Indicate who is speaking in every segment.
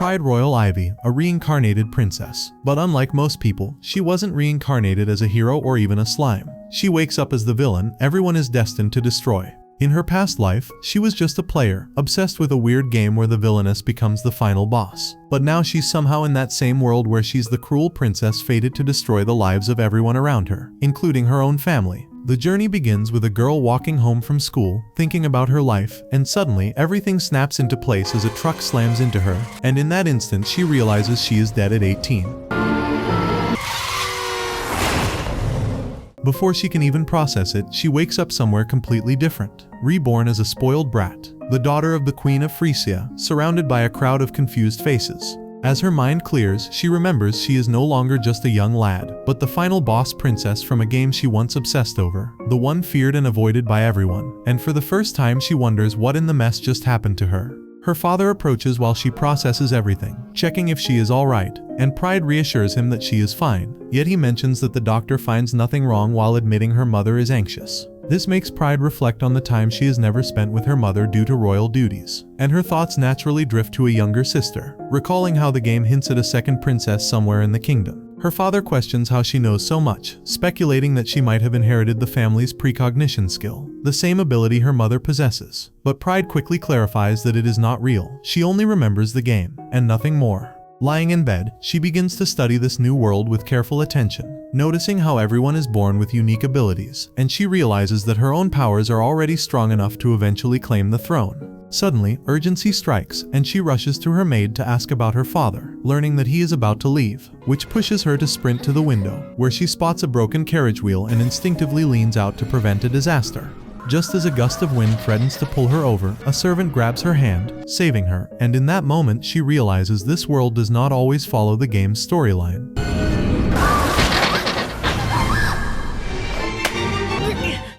Speaker 1: Pride Royal Ivy, a reincarnated princess. But unlike most people, she wasn't reincarnated as a hero or even a slime. She wakes up as the villain everyone is destined to destroy. In her past life, she was just a player, obsessed with a weird game where the villainess becomes the final boss. But now she's somehow in that same world where she's the cruel princess fated to destroy the lives of everyone around her, including her own family. The journey begins with a girl walking home from school, thinking about her life, and suddenly everything snaps into place as a truck slams into her, and in that instant she realizes she is dead at 18. Before she can even process it, she wakes up somewhere completely different. Reborn as a spoiled brat, the daughter of the Queen of Frisia, surrounded by a crowd of confused faces. As her mind clears, she remembers she is no longer just a young lad, but the final boss princess from a game she once obsessed over, the one feared and avoided by everyone. And for the first time she wonders what in the mess just happened to her. Her father approaches while she processes everything, checking if she is alright, and Pride reassures him that she is fine, yet he mentions that the doctor finds nothing wrong while admitting her mother is anxious. This makes Pride reflect on the time she has never spent with her mother due to royal duties, and her thoughts naturally drift to a younger sister, recalling how the game hints at a second princess somewhere in the kingdom. Her father questions how she knows so much, speculating that she might have inherited the family's precognition skill, the same ability her mother possesses. But Pride quickly clarifies that it is not real. She only remembers the game, and nothing more. Lying in bed, she begins to study this new world with careful attention, noticing how everyone is born with unique abilities, and she realizes that her own powers are already strong enough to eventually claim the throne. Suddenly, urgency strikes, and she rushes to her maid to ask about her father, learning that he is about to leave, which pushes her to sprint to the window, where she spots a broken carriage wheel and instinctively leans out to prevent a disaster. Just as a gust of wind threatens to pull her over, a servant grabs her hand, saving her, and in that moment she realizes this world does not always follow the game's storyline.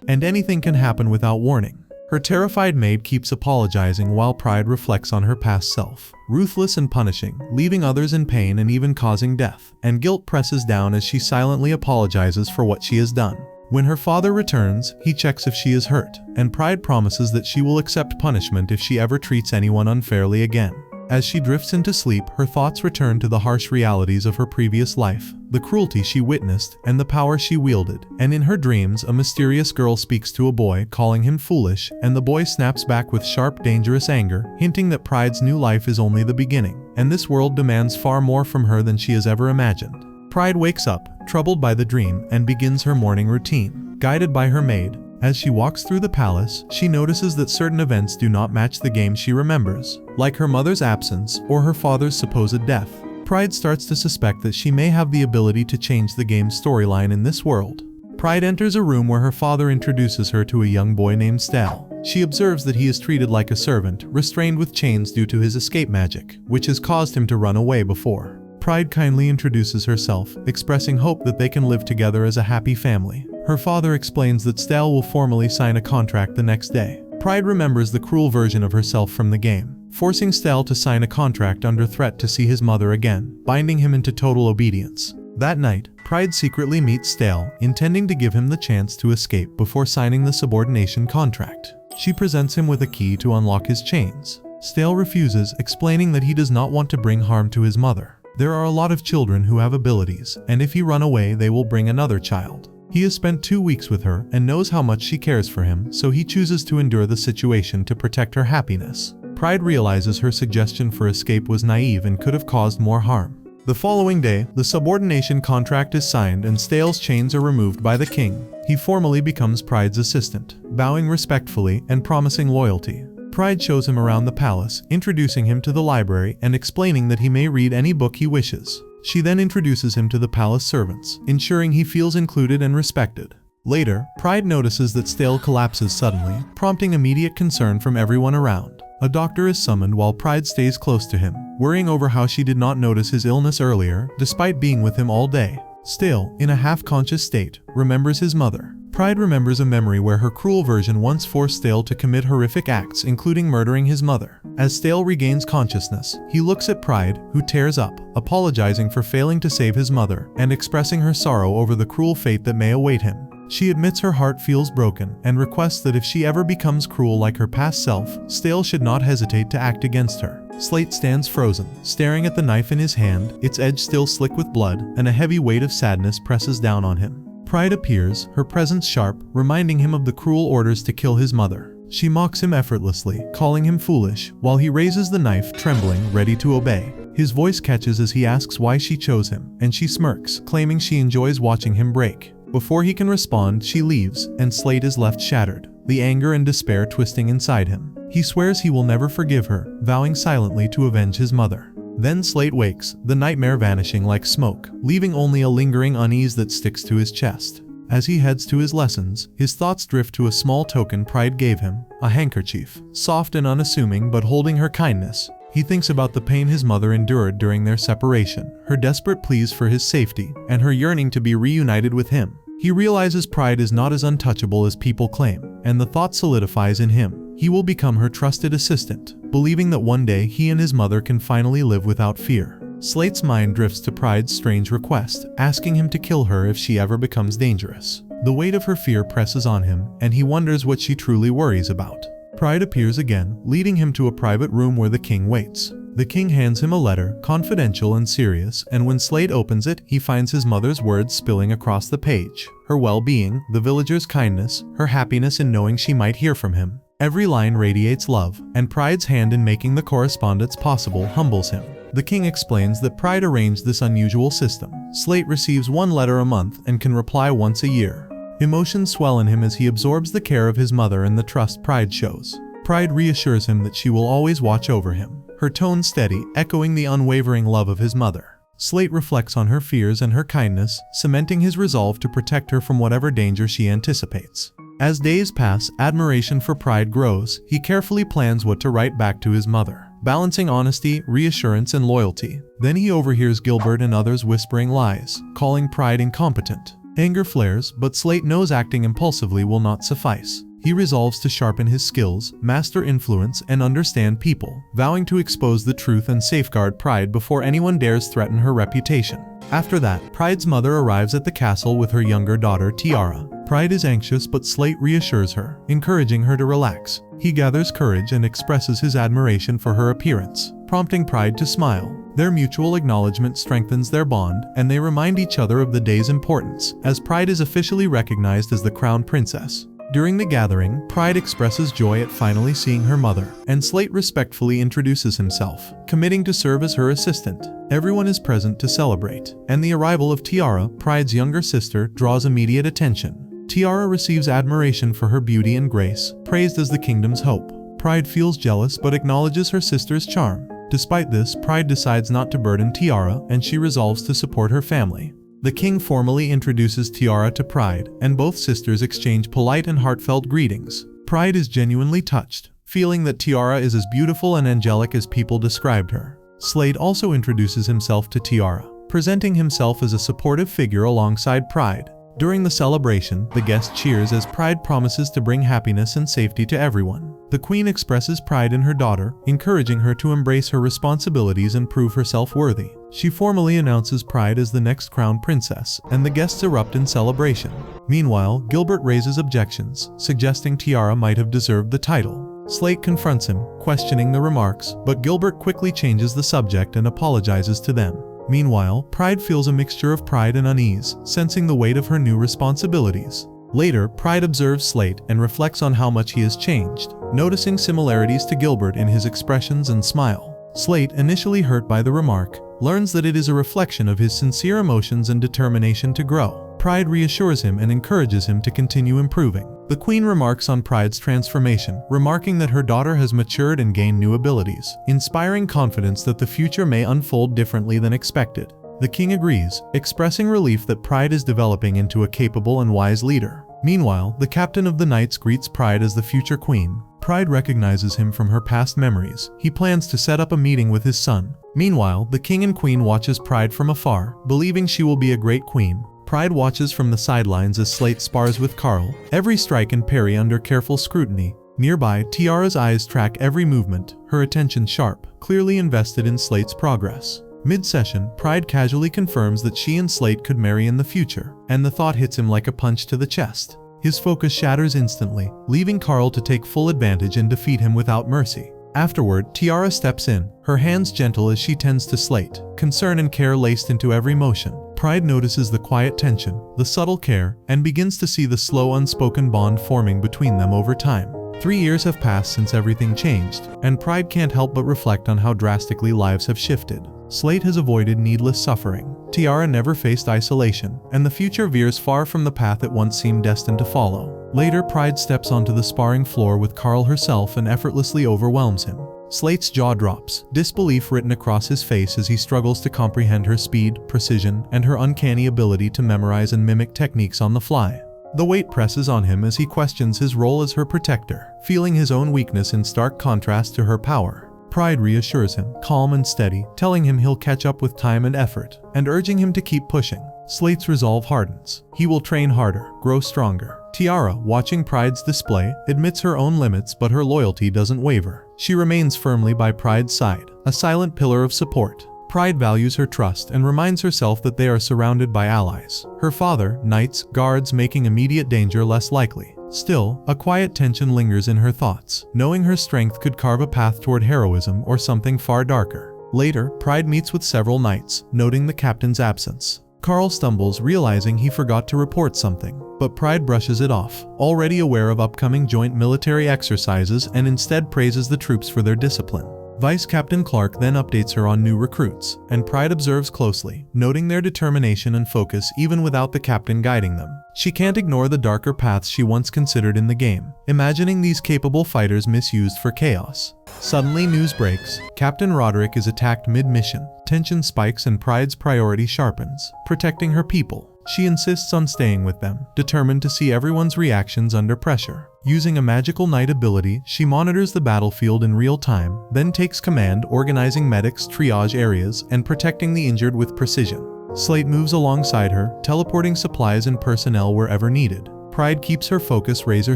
Speaker 1: And anything can happen without warning. Her terrified maid keeps apologizing while Pride reflects on her past self. Ruthless and punishing, leaving others in pain and even causing death. And guilt presses down as she silently apologizes for what she has done. When her father returns, he checks if she is hurt, and Pride promises that she will accept punishment if she ever treats anyone unfairly again. As she drifts into sleep, her thoughts return to the harsh realities of her previous life, the cruelty she witnessed, and the power she wielded. And in her dreams, a mysterious girl speaks to a boy, calling him foolish, and the boy snaps back with sharp, dangerous anger, hinting that Pride's new life is only the beginning, and this world demands far more from her than she has ever imagined. Pride wakes up, troubled by the dream, and begins her morning routine, guided by her maid. As she walks through the palace, she notices that certain events do not match the game she remembers, like her mother's absence or her father's supposed death. Pride starts to suspect that she may have the ability to change the game's storyline in this world. Pride enters a room where her father introduces her to a young boy named Stel. She observes that he is treated like a servant, restrained with chains due to his escape magic, which has caused him to run away before. Pride kindly introduces herself, expressing hope that they can live together as a happy family. Her father explains that Stel will formally sign a contract the next day. Pride remembers the cruel version of herself from the game, forcing Stel to sign a contract under threat to see his mother again, binding him into total obedience. That night, Pride secretly meets Stel, intending to give him the chance to escape before signing the subordination contract. She presents him with a key to unlock his chains. Stel refuses, explaining that he does not want to bring harm to his mother. There are a lot of children who have abilities, and if he run away they will bring another child. He has spent 2 weeks with her and knows how much she cares for him, so he chooses to endure the situation to protect her happiness. Pride realizes her suggestion for escape was naive and could have caused more harm. The following day, the subordination contract is signed and Stel's chains are removed by the king. He formally becomes Pride's assistant, bowing respectfully and promising loyalty. Pride shows him around the palace, introducing him to the library and explaining that he may read any book he wishes. She then introduces him to the palace servants, ensuring he feels included and respected. Later, Pride notices that Stel collapses suddenly, prompting immediate concern from everyone around. A doctor is summoned while Pride stays close to him, worrying over how she did not notice his illness earlier, despite being with him all day. Stel, in a half-conscious state, remembers his mother. Pride remembers a memory where her cruel version once forced Stel to commit horrific acts, including murdering his mother. As Stel regains consciousness, he looks at Pride, who tears up, apologizing for failing to save his mother, and expressing her sorrow over the cruel fate that may await him. She admits her heart feels broken and requests that if she ever becomes cruel like her past self, Stale should not hesitate to act against her. Slate stands frozen, staring at the knife in his hand, its edge still slick with blood, and a heavy weight of sadness presses down on him. Pride appears, her presence sharp, reminding him of the cruel orders to kill his mother. She mocks him effortlessly, calling him foolish, while he raises the knife, trembling, ready to obey. His voice catches as he asks why she chose him, and she smirks, claiming she enjoys watching him break. Before he can respond, she leaves, and Slate is left shattered, the anger and despair twisting inside him. He swears he will never forgive her, vowing silently to avenge his mother. Then Slate wakes, the nightmare vanishing like smoke, leaving only a lingering unease that sticks to his chest. As he heads to his lessons, his thoughts drift to a small token Pride gave him, a handkerchief, soft and unassuming but holding her kindness. He thinks about the pain his mother endured during their separation, her desperate pleas for his safety, and her yearning to be reunited with him. He realizes Pride is not as untouchable as people claim, and the thought solidifies in him. He will become her trusted assistant, believing that one day he and his mother can finally live without fear. Slate's mind drifts to Pride's strange request, asking him to kill her if she ever becomes dangerous. The weight of her fear presses on him, and he wonders what she truly worries about. Pride appears again, leading him to a private room where the king waits. The king hands him a letter, confidential and serious, and when Slate opens it, he finds his mother's words spilling across the page. Her well-being, the villagers' kindness, her happiness in knowing she might hear from him. Every line radiates love, and Pride's hand in making the correspondence possible humbles him. The king explains that Pride arranged this unusual system. Slate receives one letter a month and can reply once a year. Emotions swell in him as he absorbs the care of his mother and the trust Pride shows. Pride reassures him that she will always watch over him, her tone steady, echoing the unwavering love of his mother. Slate reflects on her fears and her kindness, cementing his resolve to protect her from whatever danger she anticipates. As days pass, admiration for Pride grows. He carefully plans what to write back to his mother, balancing honesty, reassurance, and loyalty. Then he overhears Gilbert and others whispering lies, calling Pride incompetent. Anger flares, but Slate knows acting impulsively will not suffice. He resolves to sharpen his skills, master influence, and understand people, vowing to expose the truth and safeguard Pride before anyone dares threaten her reputation. After that, Pride's mother arrives at the castle with her younger daughter Tiara. Pride is anxious, but Slate reassures her, encouraging her to relax. He gathers courage and expresses his admiration for her appearance, prompting Pride to smile. Their mutual acknowledgement strengthens their bond, and they remind each other of the day's importance, as Pride is officially recognized as the crown princess. During the gathering, Pride expresses joy at finally seeing her mother, and Slate respectfully introduces himself, committing to serve as her assistant. Everyone is present to celebrate, and the arrival of Tiara, Pride's younger sister, draws immediate attention. Tiara receives admiration for her beauty and grace, praised as the kingdom's hope. Pride feels jealous but acknowledges her sister's charm. Despite this, Pride decides not to burden Tiara, and she resolves to support her family. The king formally introduces Tiara to Pride, and both sisters exchange polite and heartfelt greetings. Pride is genuinely touched, feeling that Tiara is as beautiful and angelic as people described her. Slate also introduces himself to Tiara, presenting himself as a supportive figure alongside Pride. During the celebration, the guest cheers as Pride promises to bring happiness and safety to everyone. The queen expresses pride in her daughter, encouraging her to embrace her responsibilities and prove herself worthy. She formally announces Pride as the next crown princess, and the guests erupt in celebration. Meanwhile, Gilbert raises objections, suggesting Tiara might have deserved the title. Slate confronts him, questioning the remarks, but Gilbert quickly changes the subject and apologizes to them. Meanwhile, Pride feels a mixture of pride and unease, sensing the weight of her new responsibilities. Later, Pride observes Slate and reflects on how much he has changed, noticing similarities to Gilbert in his expressions and smile. Slate, initially hurt by the remark, learns that it is a reflection of his sincere emotions and determination to grow. Pride reassures him and encourages him to continue improving. The queen remarks on Pride's transformation, remarking that her daughter has matured and gained new abilities, inspiring confidence that the future may unfold differently than expected. The king agrees, expressing relief that Pride is developing into a capable and wise leader. Meanwhile, the captain of the knights greets Pride as the future queen. Pride recognizes him from her past memories. He plans to set up a meeting with his son. Meanwhile, the king and queen watches Pride from afar, believing she will be a great queen. Pride watches from the sidelines as Slate spars with Carl, every strike and parry under careful scrutiny. Nearby, Tiara's eyes track every movement, her attention sharp, clearly invested in Slate's progress. Mid-session, Pride casually confirms that she and Slate could marry in the future, and the thought hits him like a punch to the chest. His focus shatters instantly, leaving Carl to take full advantage and defeat him without mercy. Afterward, Tiara steps in, her hands gentle as she tends to Slate, concern and care laced into every motion. Pride notices the quiet tension, the subtle care, and begins to see the slow unspoken bond forming between them over time. 3 years have passed since everything changed, and Pride can't help but reflect on how drastically lives have shifted. Slate has avoided needless suffering, Tiara never faced isolation, and the future veers far from the path it once seemed destined to follow. Later, Pride steps onto the sparring floor with Carl herself and effortlessly overwhelms him. Slate's jaw drops, disbelief written across his face as he struggles to comprehend her speed, precision, and her uncanny ability to memorize and mimic techniques on the fly. The weight presses on him as he questions his role as her protector, feeling his own weakness in stark contrast to her power. Pride reassures him, calm and steady, telling him he'll catch up with time and effort, and urging him to keep pushing. Slate's resolve hardens. He will train harder, grow stronger. Tiara, watching Pride's display, admits her own limits, but her loyalty doesn't waver. She remains firmly by Pride's side, a silent pillar of support. Pride values her trust and reminds herself that they are surrounded by allies. Her father, knights, guards, making immediate danger less likely. Still, a quiet tension lingers in her thoughts, knowing her strength could carve a path toward heroism or something far darker. Later, Pride meets with several knights, noting the captain's absence. Carl stumbles, realizing he forgot to report something, but Pride brushes it off, already aware of upcoming joint military exercises, and instead praises the troops for their discipline. Vice Captain Clark then updates her on new recruits, and Pride observes closely, noting their determination and focus even without the captain guiding them. She can't ignore the darker paths she once considered in the game, imagining these capable fighters misused for chaos. Suddenly, news breaks. Captain Roderick is attacked mid-mission. Tension spikes and Pride's priority sharpens, protecting her people. She insists on staying with them, determined to see everyone's reactions under pressure. Using a magical knight ability, she monitors the battlefield in real time, then takes command, organizing medics, triage areas, and protecting the injured with precision. Slate moves alongside her, teleporting supplies and personnel wherever needed. Pride keeps her focus razor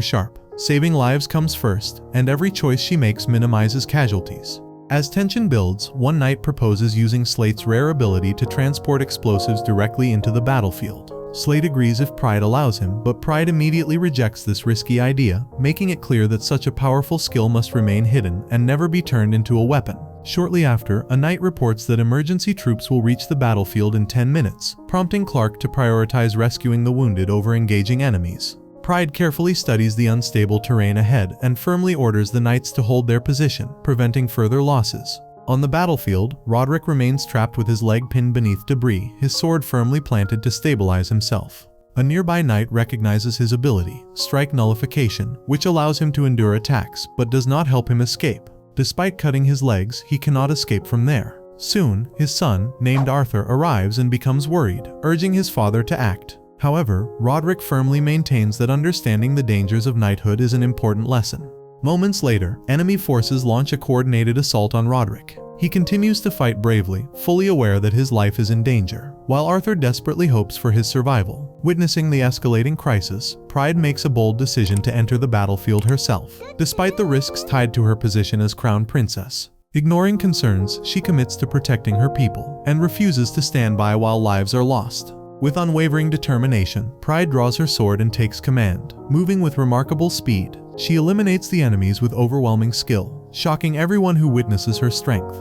Speaker 1: sharp. Saving lives comes first, and every choice she makes minimizes casualties. As tension builds, one knight proposes using Slate's rare ability to transport explosives directly into the battlefield. Slate agrees if Pride allows him, but Pride immediately rejects this risky idea, making it clear that such a powerful skill must remain hidden and never be turned into a weapon. Shortly after, a knight reports that emergency troops will reach the battlefield in 10 minutes, prompting Clark to prioritize rescuing the wounded over engaging enemies. Pride carefully studies the unstable terrain ahead and firmly orders the knights to hold their position, preventing further losses. On the battlefield, Roderick remains trapped with his leg pinned beneath debris, his sword firmly planted to stabilize himself. A nearby knight recognizes his ability, Strike Nullification, which allows him to endure attacks, but does not help him escape. Despite cutting his legs, he cannot escape from there. Soon, his son, named Arthur, arrives and becomes worried, urging his father to act. However, Roderick firmly maintains that understanding the dangers of knighthood is an important lesson. Moments later, enemy forces launch a coordinated assault on Roderick. He continues to fight bravely, fully aware that his life is in danger, while Arthur desperately hopes for his survival. Witnessing the escalating crisis, Pride makes a bold decision to enter the battlefield herself, despite the risks tied to her position as crown princess. Ignoring concerns, she commits to protecting her people, and refuses to stand by while lives are lost. With unwavering determination, Pride draws her sword and takes command. Moving with remarkable speed, she eliminates the enemies with overwhelming skill, shocking everyone who witnesses her strength.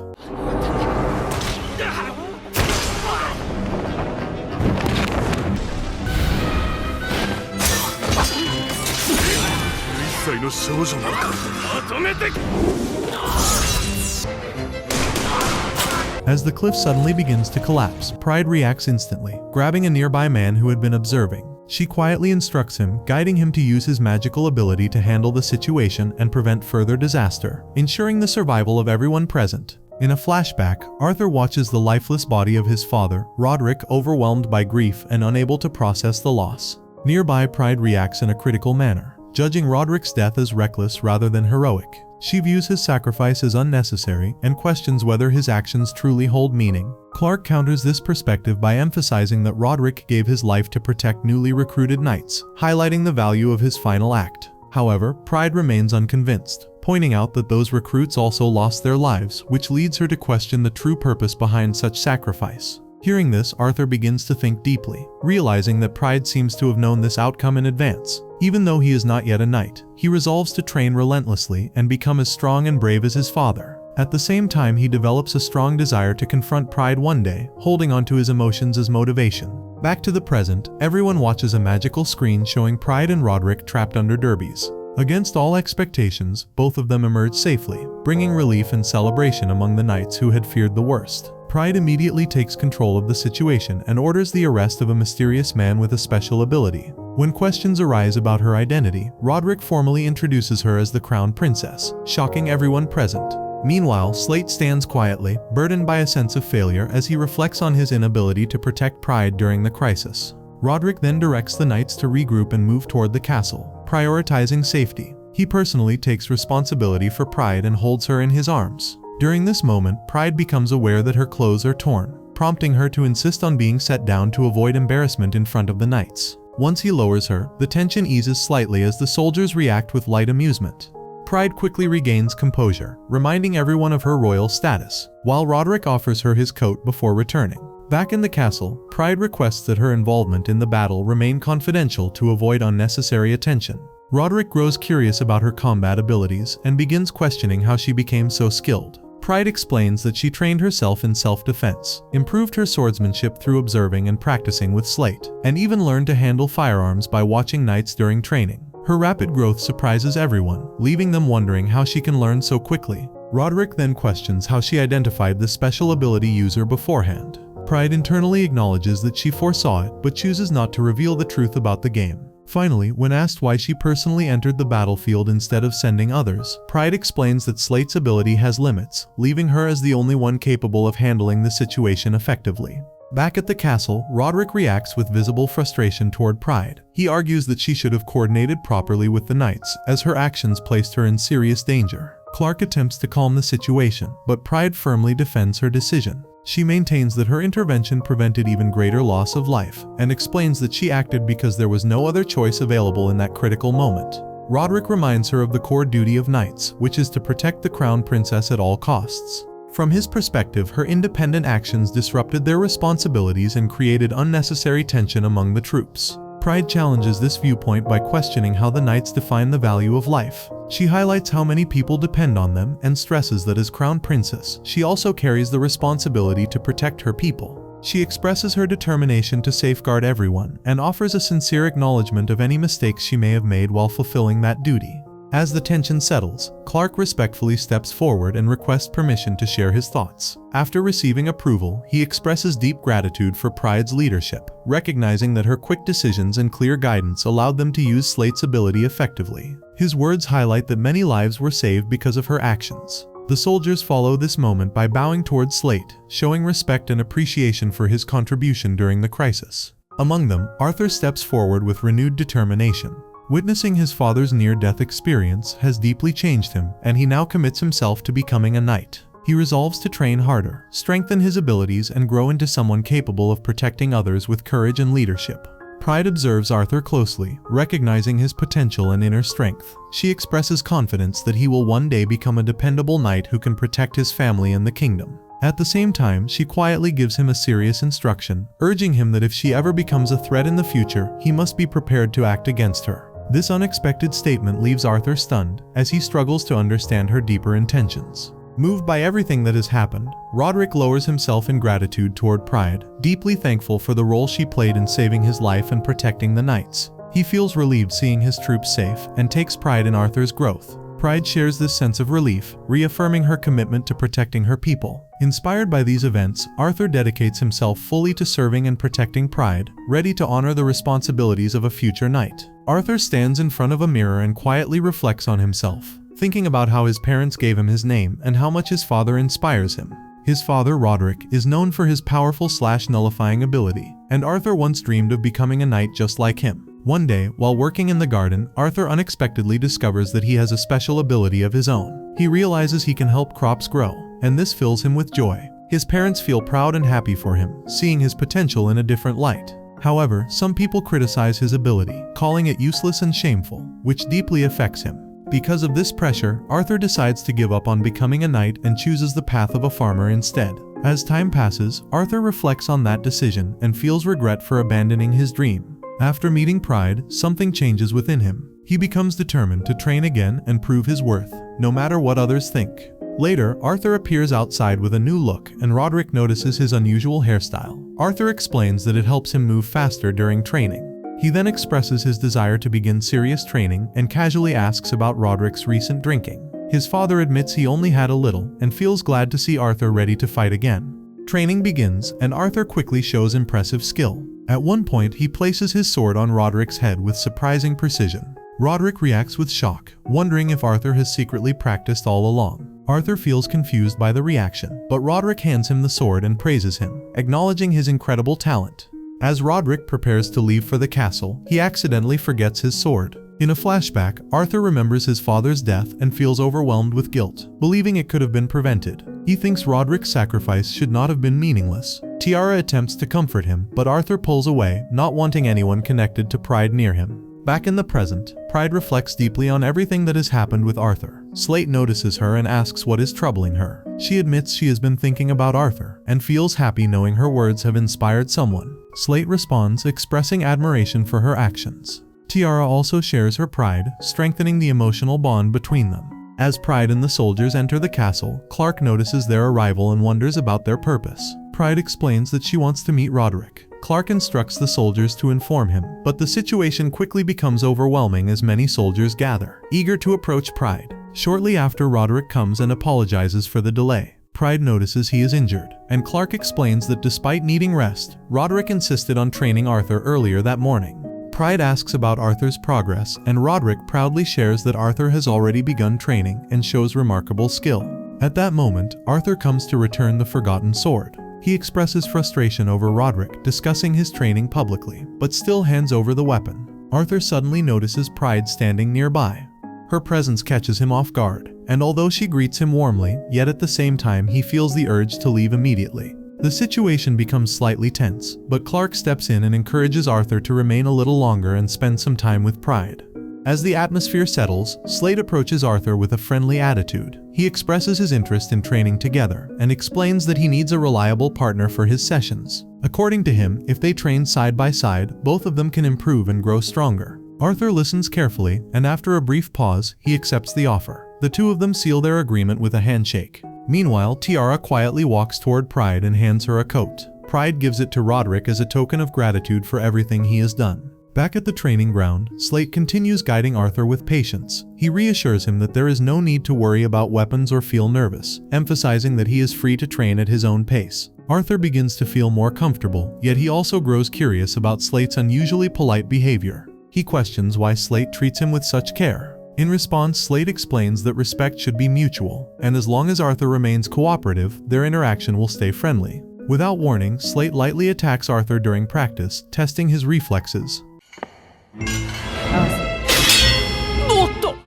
Speaker 1: As the cliff suddenly begins to collapse, Pride reacts instantly, grabbing a nearby man who had been observing. She quietly instructs him, guiding him to use his magical ability to handle the situation and prevent further disaster, ensuring the survival of everyone present. In a flashback, Arthur watches the lifeless body of his father, Roderick, overwhelmed by grief and unable to process the loss. Nearby, Pride reacts in a critical manner, judging Roderick's death as reckless rather than heroic. She views his sacrifice as unnecessary and questions whether his actions truly hold meaning. Clark counters this perspective by emphasizing that Roderick gave his life to protect newly recruited knights, highlighting the value of his final act. However, Pride remains unconvinced, pointing out that those recruits also lost their lives, which leads her to question the true purpose behind such sacrifice. Hearing this, Arthur begins to think deeply, realizing that Pride seems to have known this outcome in advance. Even though he is not yet a knight, he resolves to train relentlessly and become as strong and brave as his father. At the same time, he develops a strong desire to confront Pride one day, holding on to his emotions as motivation. Back to the present, everyone watches a magical screen showing Pride and Roderick trapped under derbies. Against all expectations, both of them emerge safely, bringing relief and celebration among the knights who had feared the worst. Pride immediately takes control of the situation and orders the arrest of a mysterious man with a special ability. When questions arise about her identity, Roderick formally introduces her as the crown princess, shocking everyone present. Meanwhile, Slate stands quietly, burdened by a sense of failure as he reflects on his inability to protect Pride during the crisis. Roderick then directs the knights to regroup and move toward the castle, prioritizing safety. He personally takes responsibility for Pride and holds her in his arms. During this moment, Pride becomes aware that her clothes are torn, prompting her to insist on being set down to avoid embarrassment in front of the knights. Once he lowers her, the tension eases slightly as the soldiers react with light amusement. Pride quickly regains composure, reminding everyone of her royal status, while Roderick offers her his coat before returning. Back in the castle, Pride requests that her involvement in the battle remain confidential to avoid unnecessary attention. Roderick grows curious about her combat abilities and begins questioning how she became so skilled. Pride explains that she trained herself in self-defense, improved her swordsmanship through observing and practicing with Slate, and even learned to handle firearms by watching knights during training. Her rapid growth surprises everyone, leaving them wondering how she can learn so quickly. Roderick then questions how she identified the special ability user beforehand. Pride internally acknowledges that she foresaw it, but chooses not to reveal the truth about the game. Finally, when asked why she personally entered the battlefield instead of sending others, Pride explains that Slate's ability has limits, leaving her as the only one capable of handling the situation effectively. Back at the castle, Roderick reacts with visible frustration toward Pride. He argues that she should have coordinated properly with the knights, as her actions placed her in serious danger. Clark attempts to calm the situation, but Pride firmly defends her decision. She maintains that her intervention prevented even greater loss of life, and explains that she acted because there was no other choice available in that critical moment. Roderick reminds her of the core duty of knights, which is to protect the crown princess at all costs. From his perspective, her independent actions disrupted their responsibilities and created unnecessary tension among the troops. Pride challenges this viewpoint by questioning how the knights define the value of life. She highlights how many people depend on them and stresses that as crown princess, she also carries the responsibility to protect her people. She expresses her determination to safeguard everyone and offers a sincere acknowledgement of any mistakes she may have made while fulfilling that duty. As the tension settles, Clark respectfully steps forward and requests permission to share his thoughts. After receiving approval, he expresses deep gratitude for Pride's leadership, recognizing that her quick decisions and clear guidance allowed them to use Slate's ability effectively. His words highlight that many lives were saved because of her actions. The soldiers follow this moment by bowing towards Slate, showing respect and appreciation for his contribution during the crisis. Among them, Arthur steps forward with renewed determination. Witnessing his father's near-death experience has deeply changed him, and he now commits himself to becoming a knight. He resolves to train harder, strengthen his abilities, and grow into someone capable of protecting others with courage and leadership. Pride observes Arthur closely, recognizing his potential and inner strength. She expresses confidence that he will one day become a dependable knight who can protect his family and the kingdom. At the same time, she quietly gives him a serious instruction, urging him that if she ever becomes a threat in the future, he must be prepared to act against her. This unexpected statement leaves Arthur stunned, as he struggles to understand her deeper intentions. Moved by everything that has happened, Roderick lowers himself in gratitude toward Pride, deeply thankful for the role she played in saving his life and protecting the knights. He feels relieved seeing his troops safe, and takes pride in Arthur's growth. Pride shares this sense of relief, reaffirming her commitment to protecting her people. Inspired by these events, Arthur dedicates himself fully to serving and protecting Pride, ready to honor the responsibilities of a future knight. Arthur stands in front of a mirror and quietly reflects on himself, thinking about how his parents gave him his name and how much his father inspires him. His father, Roderick, is known for his powerful/nullifying ability, and Arthur once dreamed of becoming a knight just like him. One day, while working in the garden, Arthur unexpectedly discovers that he has a special ability of his own. He realizes he can help crops grow, and this fills him with joy. His parents feel proud and happy for him, seeing his potential in a different light. However, some people criticize his ability, calling it useless and shameful, which deeply affects him. Because of this pressure, Arthur decides to give up on becoming a knight and chooses the path of a farmer instead. As time passes, Arthur reflects on that decision and feels regret for abandoning his dream. After meeting Pride, something changes within him. He becomes determined to train again and prove his worth, no matter what others think. Later, Arthur appears outside with a new look, and Roderick notices his unusual hairstyle. Arthur explains that it helps him move faster during training. He then expresses his desire to begin serious training and casually asks about Roderick's recent drinking. His father admits he only had a little and feels glad to see Arthur ready to fight again. Training begins, and Arthur quickly shows impressive skill. At one point, he places his sword on Roderick's head with surprising precision. Roderick reacts with shock, wondering if Arthur has secretly practiced all along. Arthur feels confused by the reaction, but Roderick hands him the sword and praises him, acknowledging his incredible talent. As Roderick prepares to leave for the castle, he accidentally forgets his sword. In a flashback, Arthur remembers his father's death and feels overwhelmed with guilt, believing it could have been prevented. He thinks Roderick's sacrifice should not have been meaningless. Tiara attempts to comfort him, but Arthur pulls away, not wanting anyone connected to Pride near him. Back in the present, Pride reflects deeply on everything that has happened with Arthur. Slate notices her and asks what is troubling her. She admits she has been thinking about Arthur and feels happy knowing her words have inspired someone. Slate responds, expressing admiration for her actions. Tiara also shares her pride, strengthening the emotional bond between them. As Pride and the soldiers enter the castle, Clark notices their arrival and wonders about their purpose. Pride explains that she wants to meet Roderick. Clark instructs the soldiers to inform him, but the situation quickly becomes overwhelming as many soldiers gather, eager to approach Pride. Shortly after, Roderick comes and apologizes for the delay. Pride notices he is injured, and Clark explains that despite needing rest, Roderick insisted on training Arthur earlier that morning. Pride asks about Arthur's progress, and Roderick proudly shares that Arthur has already begun training and shows remarkable skill. At that moment, Arthur comes to return the forgotten sword. He expresses frustration over Roderick discussing his training publicly, but still hands over the weapon. Arthur suddenly notices Pride standing nearby. Her presence catches him off guard, and although she greets him warmly, yet at the same time he feels the urge to leave immediately. The situation becomes slightly tense, but Clark steps in and encourages Arthur to remain a little longer and spend some time with Pride. As the atmosphere settles, Slate approaches Arthur with a friendly attitude. He expresses his interest in training together and explains that he needs a reliable partner for his sessions. According to him, if they train side by side, both of them can improve and grow stronger. Arthur listens carefully, and after a brief pause, he accepts the offer. The two of them seal their agreement with a handshake. Meanwhile, Tiara quietly walks toward Pride and hands her a coat. Pride gives it to Roderick as a token of gratitude for everything he has done. Back at the training ground, Slate continues guiding Arthur with patience. He reassures him that there is no need to worry about weapons or feel nervous, emphasizing that he is free to train at his own pace. Arthur begins to feel more comfortable, yet he also grows curious about Slate's unusually polite behavior. He questions why Slate treats him with such care. In response, Slate explains that respect should be mutual, and as long as Arthur remains cooperative, their interaction will stay friendly. Without warning, Slate lightly attacks Arthur during practice, testing his reflexes.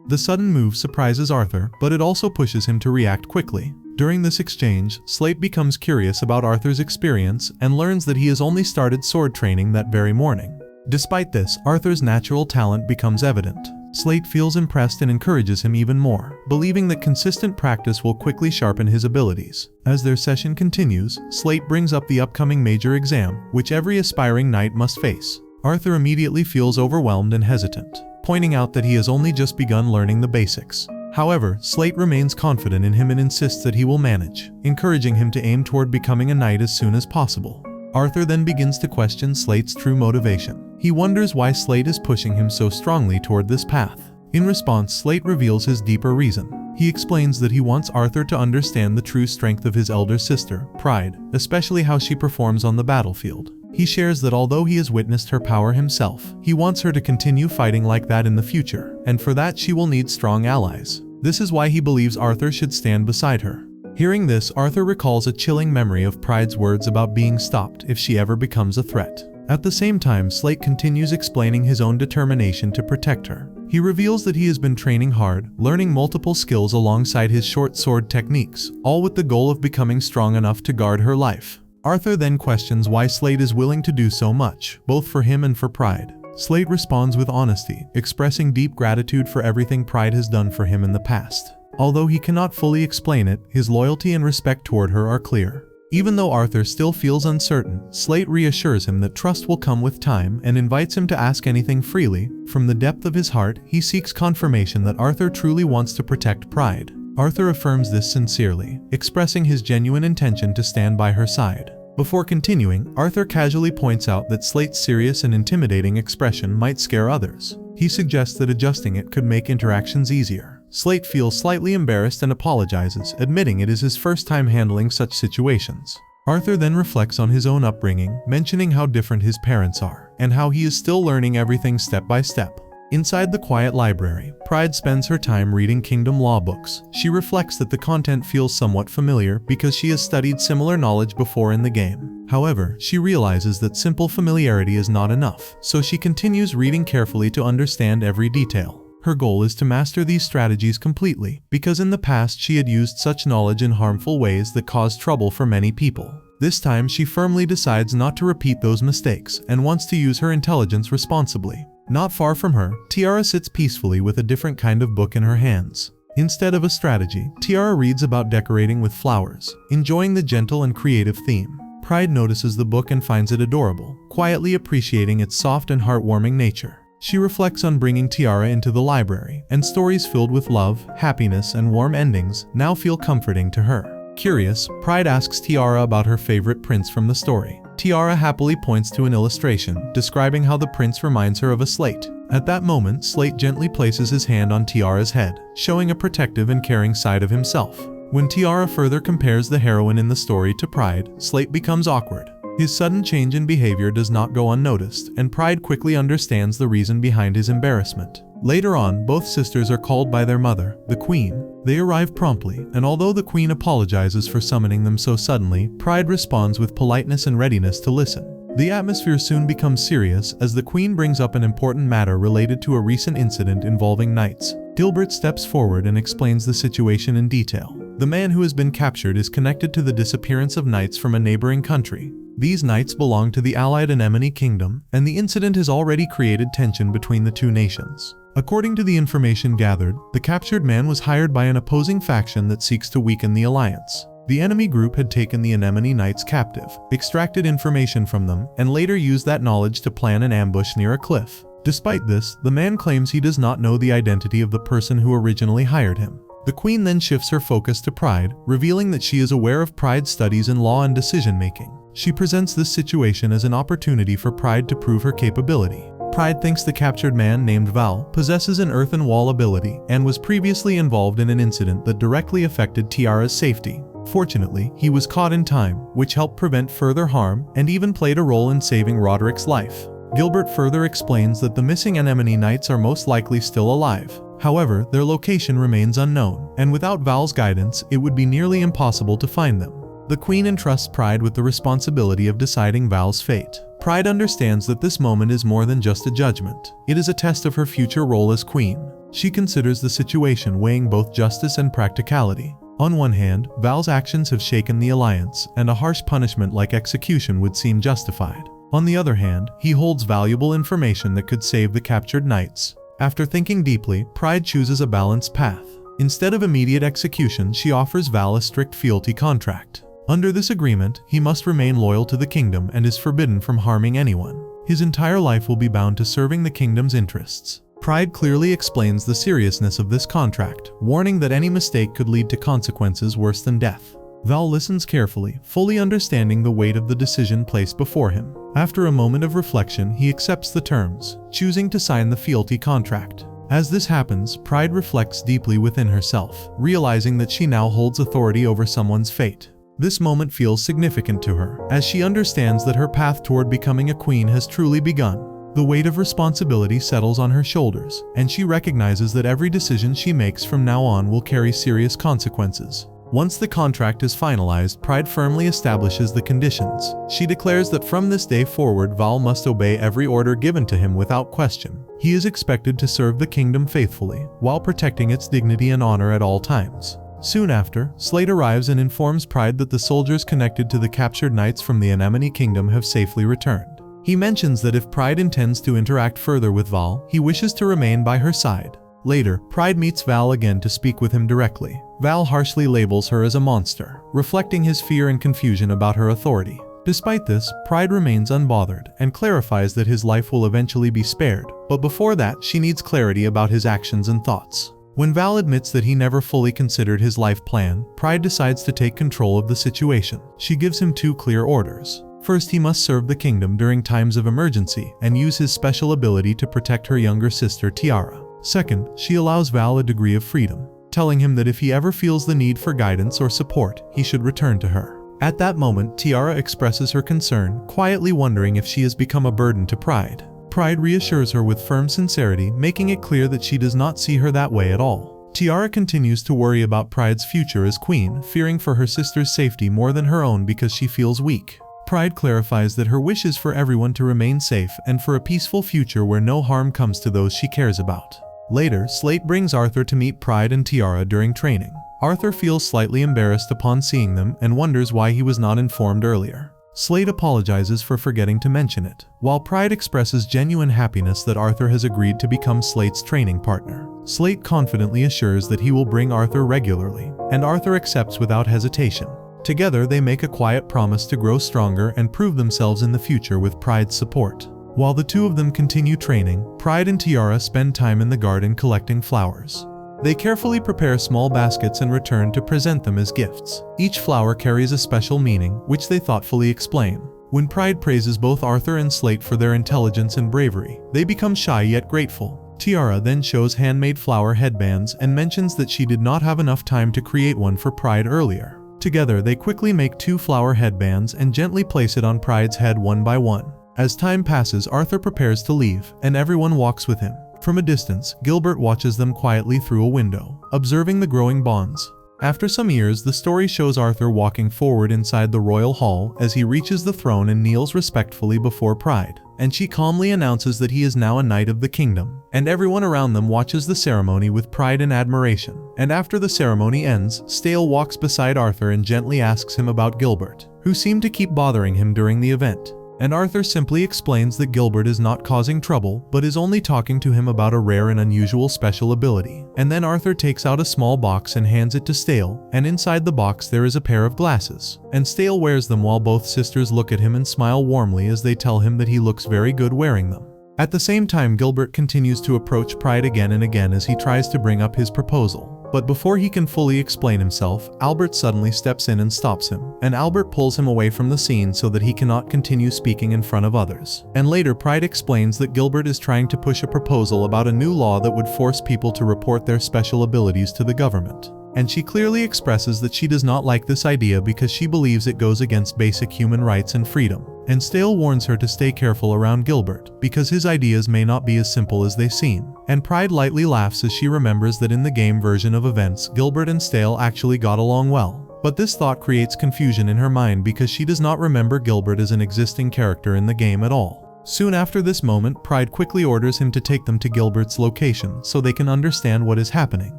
Speaker 1: The sudden move surprises Arthur, but it also pushes him to react quickly. During this exchange, Slate becomes curious about Arthur's experience and learns that he has only started sword training that very morning. Despite this, Arthur's natural talent becomes evident. Slate feels impressed and encourages him even more, believing that consistent practice will quickly sharpen his abilities. As their session continues, Slate brings up the upcoming major exam, which every aspiring knight must face. Arthur immediately feels overwhelmed and hesitant, pointing out that he has only just begun learning the basics. However, Slate remains confident in him and insists that he will manage, encouraging him to aim toward becoming a knight as soon as possible. Arthur then begins to question Slate's true motivation. He wonders why Slate is pushing him so strongly toward this path. In response, Slate reveals his deeper reason. He explains that he wants Arthur to understand the true strength of his elder sister, Pride, especially how she performs on the battlefield. He shares that although he has witnessed her power himself, he wants her to continue fighting like that in the future, and for that she will need strong allies. This is why he believes Arthur should stand beside her. Hearing this, Arthur recalls a chilling memory of Pride's words about being stopped if she ever becomes a threat. At the same time, Slate continues explaining his own determination to protect her. He reveals that he has been training hard, learning multiple skills alongside his short sword techniques, all with the goal of becoming strong enough to guard her life. Arthur then questions why Slate is willing to do so much, both for him and for Pride. Slate responds with honesty, expressing deep gratitude for everything Pride has done for him in the past. Although he cannot fully explain it, his loyalty and respect toward her are clear. Even though Arthur still feels uncertain, Slate reassures him that trust will come with time and invites him to ask anything freely. From the depth of his heart, he seeks confirmation that Arthur truly wants to protect Pride. Arthur affirms this sincerely, expressing his genuine intention to stand by her side. Before continuing, Arthur casually points out that Slate's serious and intimidating expression might scare others. He suggests that adjusting it could make interactions easier. Slate feels slightly embarrassed and apologizes, admitting it is his first time handling such situations. Arthur then reflects on his own upbringing, mentioning how different his parents are, and how he is still learning everything step by step. Inside the quiet library, Pride spends her time reading Kingdom law books. She reflects that the content feels somewhat familiar because she has studied similar knowledge before in the game. However, she realizes that simple familiarity is not enough, so she continues reading carefully to understand every detail. Her goal is to master these strategies completely, because in the past she had used such knowledge in harmful ways that caused trouble for many people. This time she firmly decides not to repeat those mistakes and wants to use her intelligence responsibly. Not far from her, Tiara sits peacefully with a different kind of book in her hands. Instead of a strategy, Tiara reads about decorating with flowers, enjoying the gentle and creative theme. Pride notices the book and finds it adorable, quietly appreciating its soft and heartwarming nature. She reflects on bringing Tiara into the library, and stories filled with love, happiness, and warm endings now feel comforting to her. Curious, Pride asks Tiara about her favorite prince from the story. Tiara happily points to an illustration, describing how the prince reminds her of a Slate. At that moment, Slate gently places his hand on Tiara's head, showing a protective and caring side of himself. When Tiara further compares the heroine in the story to Pride, Slate becomes awkward. His sudden change in behavior does not go unnoticed, and Pride quickly understands the reason behind his embarrassment. Later on, both sisters are called by their mother, the Queen. They arrive promptly, and although the Queen apologizes for summoning them so suddenly, Pride responds with politeness and readiness to listen. The atmosphere soon becomes serious as the Queen brings up an important matter related to a recent incident involving knights. Gilbert steps forward and explains the situation in detail. The man who has been captured is connected to the disappearance of knights from a neighboring country. These knights belong to the allied Anemone Kingdom, and the incident has already created tension between the two nations. According to the information gathered, the captured man was hired by an opposing faction that seeks to weaken the alliance. The enemy group had taken the Anemone Knights captive, extracted information from them, and later used that knowledge to plan an ambush near a cliff. Despite this, the man claims he does not know the identity of the person who originally hired him. The Queen then shifts her focus to Pride, revealing that she is aware of Pride's studies in law and decision-making. She presents this situation as an opportunity for Pride to prove her capability. Pride thinks the captured man named Val possesses an earthen wall ability and was previously involved in an incident that directly affected Tiara's safety. Fortunately, he was caught in time, which helped prevent further harm and even played a role in saving Roderick's life. Gilbert further explains that the missing Anemone Knights are most likely still alive. However, their location remains unknown, and without Val's guidance, it would be nearly impossible to find them. The Queen entrusts Pride with the responsibility of deciding Val's fate. Pride understands that this moment is more than just a judgment. It is a test of her future role as Queen. She considers the situation weighing both justice and practicality. On one hand, Val's actions have shaken the alliance, and a harsh punishment like execution would seem justified. On the other hand, he holds valuable information that could save the captured knights. After thinking deeply, Pride chooses a balanced path. Instead of immediate execution, she offers Val a strict fealty contract. Under this agreement, he must remain loyal to the kingdom and is forbidden from harming anyone. His entire life will be bound to serving the kingdom's interests. Pride clearly explains the seriousness of this contract, warning that any mistake could lead to consequences worse than death. Val listens carefully, fully understanding the weight of the decision placed before him. After a moment of reflection, he accepts the terms, choosing to sign the fealty contract. As this happens, Pride reflects deeply within herself, realizing that she now holds authority over someone's fate. This moment feels significant to her, as she understands that her path toward becoming a queen has truly begun. The weight of responsibility settles on her shoulders, and she recognizes that every decision she makes from now on will carry serious consequences. Once the contract is finalized, Pride firmly establishes the conditions. She declares that from this day forward, Val must obey every order given to him without question. He is expected to serve the kingdom faithfully, while protecting its dignity and honor at all times. Soon after, Slate arrives and informs Pride that the soldiers connected to the captured knights from the Anemone Kingdom have safely returned. He mentions that if Pride intends to interact further with Val, he wishes to remain by her side. Later, Pride meets Val again to speak with him directly. Val harshly labels her as a monster, reflecting his fear and confusion about her authority. Despite this, Pride remains unbothered and clarifies that his life will eventually be spared, but before that, she needs clarity about his actions and thoughts. When Val admits that he never fully considered his life plan, Pride decides to take control of the situation. She gives him 2 clear orders. First, he must serve the kingdom during times of emergency and use his special ability to protect her younger sister Tiara. Second, she allows Val a degree of freedom, telling him that if he ever feels the need for guidance or support, he should return to her. At that moment, Tiara expresses her concern, quietly wondering if she has become a burden to Pride. Pride reassures her with firm sincerity, making it clear that she does not see her that way at all. Tiara continues to worry about Pride's future as queen, fearing for her sister's safety more than her own because she feels weak. Pride clarifies that her wish is for everyone to remain safe and for a peaceful future where no harm comes to those she cares about. Later, Slate brings Arthur to meet Pride and Tiara during training. Arthur feels slightly embarrassed upon seeing them and wonders why he was not informed earlier. Slate apologizes for forgetting to mention it, while Pride expresses genuine happiness that Arthur has agreed to become Slate's training partner. Slate confidently assures that he will bring Arthur regularly, and Arthur accepts without hesitation. Together, they make a quiet promise to grow stronger and prove themselves in the future with Pride's support. While the 2 of them continue training, Pride and Tiara spend time in the garden collecting flowers. They carefully prepare small baskets and return to present them as gifts. Each flower carries a special meaning, which they thoughtfully explain. When Pride praises both Arthur and Slate for their intelligence and bravery, they become shy yet grateful. Tiara then shows handmade flower headbands and mentions that she did not have enough time to create one for Pride earlier. Together, they quickly make 2 flower headbands and gently place it on Pride's head one by one. As time passes, Arthur prepares to leave, and everyone walks with him. From a distance, Gilbert watches them quietly through a window, observing the growing bonds. After some years, the story shows Arthur walking forward inside the royal hall as he reaches the throne and kneels respectfully before Pride, and she calmly announces that he is now a knight of the kingdom, and everyone around them watches the ceremony with pride and admiration. And after the ceremony ends, Stale walks beside Arthur and gently asks him about Gilbert, who seemed to keep bothering him during the event. And Arthur simply explains that Gilbert is not causing trouble, but is only talking to him about a rare and unusual special ability. And then Arthur takes out a small box and hands it to Stale, and inside the box there is a pair of glasses. And Stale wears them while both sisters look at him and smile warmly as they tell him that he looks very good wearing them. At the same time, Gilbert continues to approach Pride again and again as he tries to bring up his proposal. But before he can fully explain himself, Albert suddenly steps in and stops him, and Albert pulls him away from the scene so that he cannot continue speaking in front of others. And later, Pride explains that Gilbert is trying to push a proposal about a new law that would force people to report their special abilities to the government. And she clearly expresses that she does not like this idea because she believes it goes against basic human rights and freedom. And Stale warns her to stay careful around Gilbert, because his ideas may not be as simple as they seem. And Pride lightly laughs as she remembers that in the game version of events, Gilbert and Stale actually got along well. But this thought creates confusion in her mind because she does not remember Gilbert as an existing character in the game at all. Soon after this moment, Pride quickly orders him to take them to Gilbert's location so they can understand what is happening.